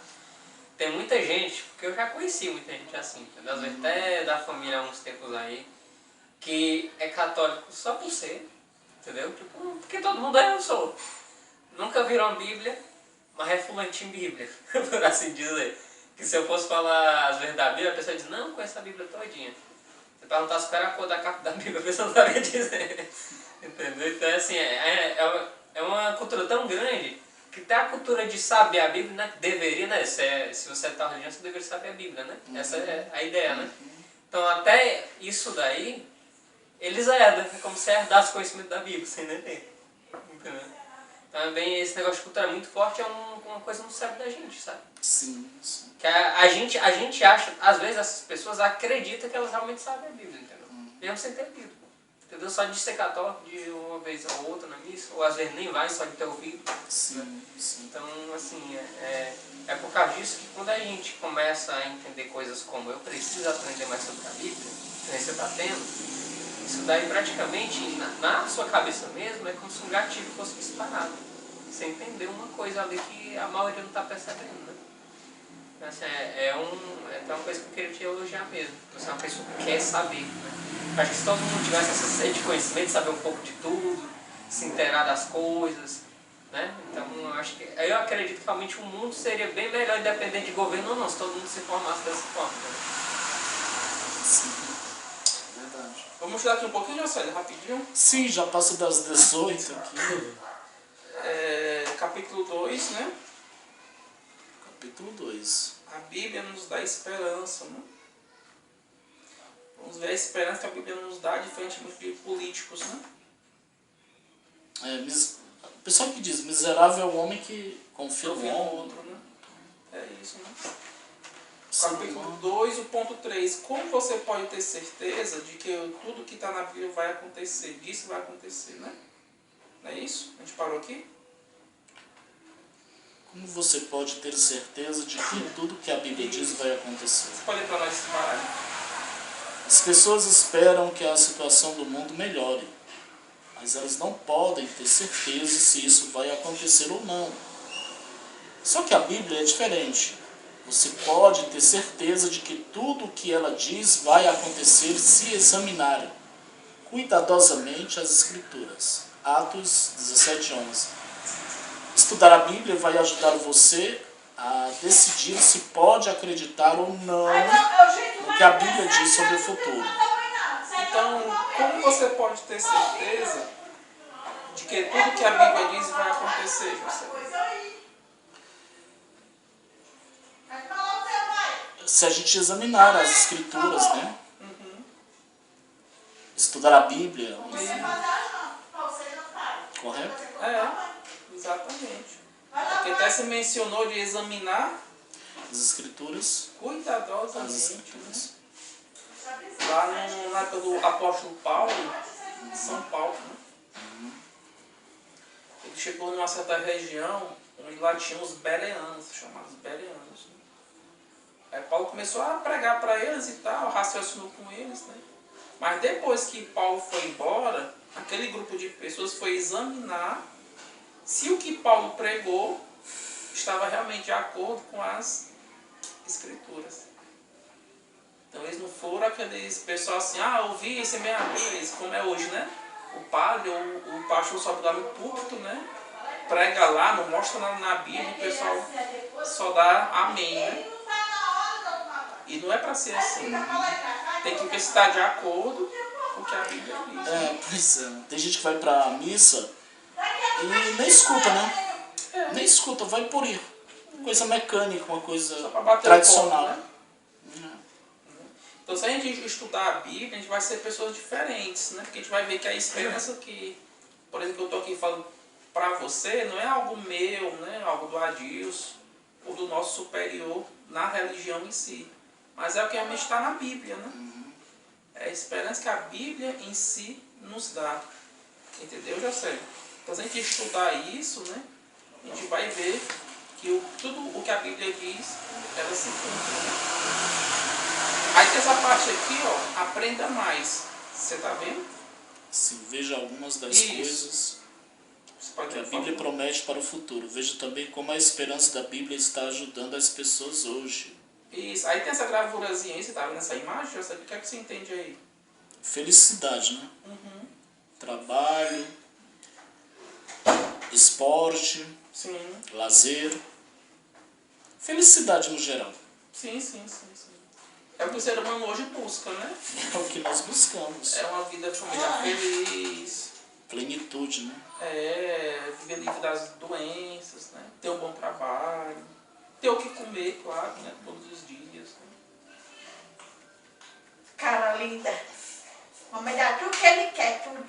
Tem muita gente, porque eu já conheci muita gente assim, entendeu? Às vezes até da família há uns tempos aí, que é católico só por ser, entendeu? Tipo, porque todo mundo é, eu sou. Nunca viram a Bíblia, mas é fluente em Bíblia, por assim dizer. Que se eu fosse falar as vezes da Bíblia, a pessoa diz, não, conheço a Bíblia todinha. Se perguntasse qual era a cor da capa da Bíblia, a pessoa não sabia dizer. Entendeu? Então, assim, é uma cultura tão grande que tem a cultura de saber a Bíblia, né? Que deveria, né? Se você está religioso, você deveria saber a Bíblia, né? Essa é a ideia, né? Então, até isso daí, eles herdam, é como se herdasse conhecimento da Bíblia, sem nem ter. Entendeu? Também esse negócio de cultura muito forte é uma coisa no cérebro da gente, sabe? Sim, sim. Que a gente acha, às vezes essas pessoas acreditam que elas realmente sabem a Bíblia, entendeu? Mesmo sem ter lido. Entendeu? Só de ser católico de uma vez ou outra na missa, ou às vezes nem vai, só de ter ouvido. Sim, sim. Então, assim, é por causa disso que quando a gente começa a entender coisas como eu preciso aprender mais sobre a Bíblia, que você está tendo, isso daí praticamente, na sua cabeça mesmo, é como se um gatilho fosse disparado. Você entender uma coisa ali que a maioria não está percebendo, né? Assim, é uma coisa que eu queria te elogiar mesmo. Você é uma pessoa que quer saber, né? Acho que se todo mundo tivesse essa sede de conhecimento, saber um pouco de tudo, se inteirar das coisas, né? Então, eu acredito que realmente o mundo seria bem melhor independente de governo ou não, se todo mundo se formasse dessa forma, né? Sim. Verdade. Vamos estudar aqui um pouquinho, Jocélio, rapidinho. Sim, já passa das 18 aqui. Capítulo 2, né? Capítulo 2. A Bíblia nos dá esperança, né? Vamos ver a esperança que a Bíblia nos dá diferentemente de políticos, né? O pessoal que diz, miserável é o homem que confia no Confia no homem. outro, né? É isso, né? Sim, Capítulo 2, o ponto 3. Como você pode ter certeza de que tudo que está na Bíblia vai acontecer? Disso vai acontecer, né? Não é isso? A gente parou aqui? Como você pode ter certeza de que tudo que a Bíblia diz vai acontecer? Você pode ler para nós esse parágrafo? As pessoas esperam que a situação do mundo melhore, mas elas não podem ter certeza se isso vai acontecer ou não. Só que a Bíblia é diferente. Você pode ter certeza de que tudo o que ela diz vai acontecer se examinar cuidadosamente as Escrituras. Atos 17:11. Estudar a Bíblia vai ajudar você a decidir se pode acreditar ou não no que a Bíblia diz sobre o futuro. Então, como você pode ter certeza de que tudo que a Bíblia diz vai acontecer, José? Se a gente examinar as Escrituras, né? Estudar a Bíblia. Correto? Exatamente. Porque até se mencionou de examinar As Escrituras. cuidadosamente. As Escrituras. Né? Lá na época do apóstolo Paulo, São Paulo, né? Ele chegou numa certa região onde lá tinha os bereanos, chamados bereanos. Né? Aí Paulo começou a pregar para eles e tal, raciocinou com eles, né? Mas depois que Paulo foi embora, aquele grupo de pessoas foi examinar se o que Paulo pregou estava realmente de acordo com as Escrituras. Então eles não foram aqueles pessoal assim, ouvi esse meia vez, como é hoje, né? O padre ou o pastor sobe lá no púlpito, né? Prega lá, não mostra nada na Bíblia, o pessoal só dá amém, né? E não é para ser assim. Tem que ver se está de acordo com o que a Bíblia diz. Pois é. Tem gente que vai pra missa e nem escuta, né? Nem escuta, vai por ir. Coisa mecânica, uma coisa Só para bater tradicional. o ponto, né? Então, se a gente estudar a Bíblia, a gente vai ser pessoas diferentes, né? Porque a gente vai ver que a esperança que, por exemplo, eu estou aqui falando para você, não é algo meu, né? Algo do Adilson ou do nosso superior na religião em si. Mas é o que realmente está na Bíblia, né? É a esperança que a Bíblia em si nos dá. Entendeu, José? Então, se a gente estudar isso, né? A gente vai ver que tudo o que a Bíblia diz, ela se cumpre, né? Aí tem essa parte aqui, ó, aprenda mais. Você tá vendo? Sim, veja algumas das Isso. coisas Você pode que a ver, Bíblia por favor? promete para o futuro. Veja também como a esperança da Bíblia está ajudando as pessoas hoje. Isso. Aí tem essa gravurazinha aí, você tá vendo essa imagem? O que é que você entende aí? Felicidade, né? Trabalho, esporte, Sim. lazer. Felicidade no geral. Sim. É o que o ser humano hoje busca, né? É o que nós buscamos. É uma vida familiar feliz, Plenitude, né? viver livre das doenças, né? Ter um bom trabalho, ter o que comer, claro, né? Todos os dias. Né? Cara linda. Mamãe dá tudo que ele quer, tudo.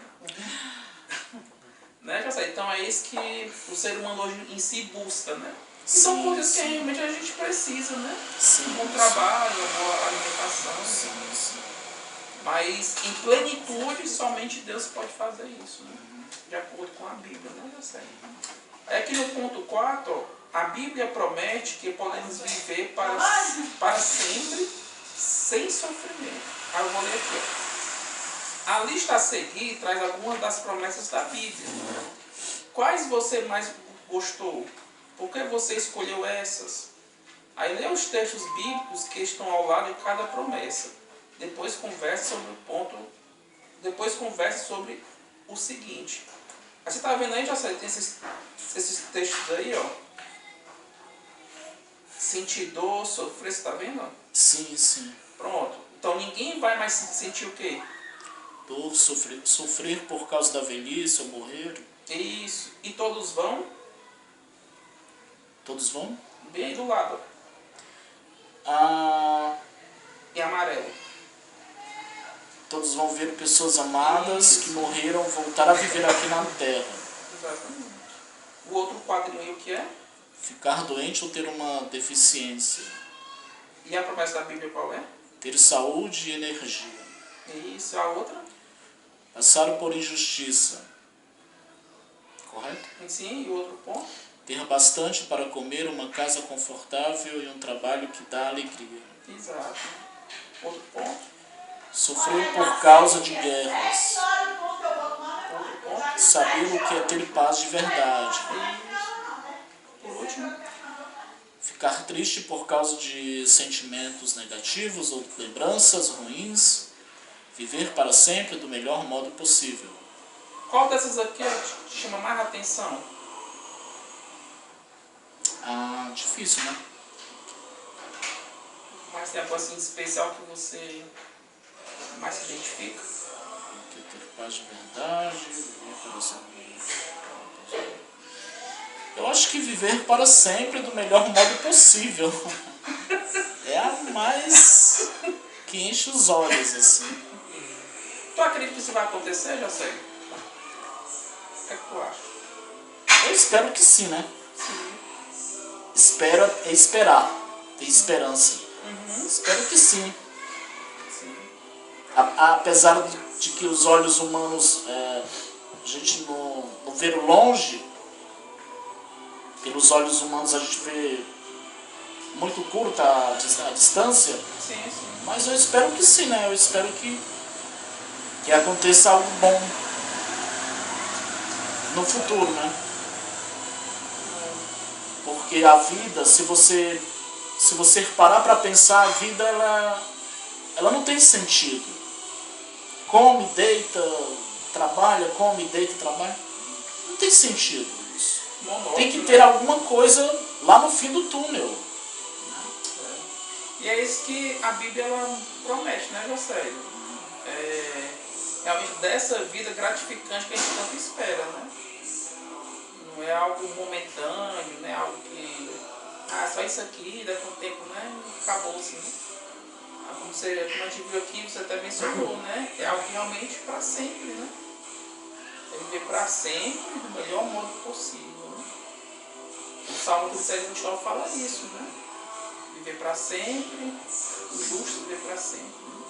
Né, José? Então é isso que o ser humano hoje em si busca, né? E Sim, são coisas que sim. realmente a gente precisa, né? Sim, Um bom trabalho, uma boa alimentação. sim. Mas em plenitude somente Deus pode fazer isso, né? De acordo com a Bíblia, né, José? Aí aqui no ponto 4, ó, a Bíblia promete que podemos viver para sempre sem sofrimento. Aí eu vou ler aqui, ó. A lista a seguir traz algumas das promessas da Bíblia. Quais você mais gostou? Por que você escolheu essas? Aí lê os textos bíblicos que estão ao lado de cada promessa. Depois converse sobre o seguinte. Aí você está vendo aí, já tem esses textos aí, ó. Sentir dor, sofrer, você está vendo? Sim. Pronto. Então ninguém vai mais sentir o quê? Dor, sofrer por causa da velhice ou morrer. Isso. E todos vão Todos vão? bem aí do lado. Em amarelo. Todos vão ver pessoas amadas Isso. que morreram voltar a viver aqui na terra. Exatamente. O outro quadrinho aí o que é? Ficar doente ou ter uma deficiência. E a promessa da Bíblia qual é? Ter saúde e energia. Isso. A outra? Passar por injustiça. Correto? Sim. E o outro ponto? Ter bastante para comer, uma casa confortável e um trabalho que dá alegria. Exato. Outro ponto? Sofrer por causa de guerras. Outro ponto? Saber o que é ter paz de verdade. Por último? Ficar triste por causa de sentimentos negativos ou lembranças ruins. Viver para sempre do melhor modo possível. Qual dessas aqui te chama mais atenção? Difícil, né? Mais tem algo assim especial que você mais se identifica? Ter paz de verdade, viver para sempre. Eu acho que viver para sempre do melhor modo possível. É a mais que enche os olhos, assim. Tu acredita que isso vai acontecer, já sei? O que é que tu acha? Eu espero que sim, né? Sim. É esperar, ter esperança. Espero que sim. Sim. Apesar de que os olhos humanos, a gente não vê longe, pelos olhos humanos a gente vê muito curta a distância, Sim. mas eu espero que sim, né? Eu espero que aconteça algo bom no futuro, né? Porque a vida, se você parar para pensar, a vida ela não tem sentido. Come, deita, trabalha, come, deita, trabalha. Não tem sentido isso. Monótono, Tem que ter alguma coisa lá no fim do túnel. E é isso que a Bíblia ela promete, né, José? Realmente dessa vida gratificante que a gente tanto espera, né? Não é algo momentâneo, né? Algo que... só isso aqui, daqui a um tempo, né? Acabou assim, né? Como a gente viu aqui, você até mencionou, né? É algo realmente para sempre, né? É viver para sempre do melhor modo possível, né? O Salmo 129 fala isso, né? Viver para sempre, o justo viver para sempre. Né?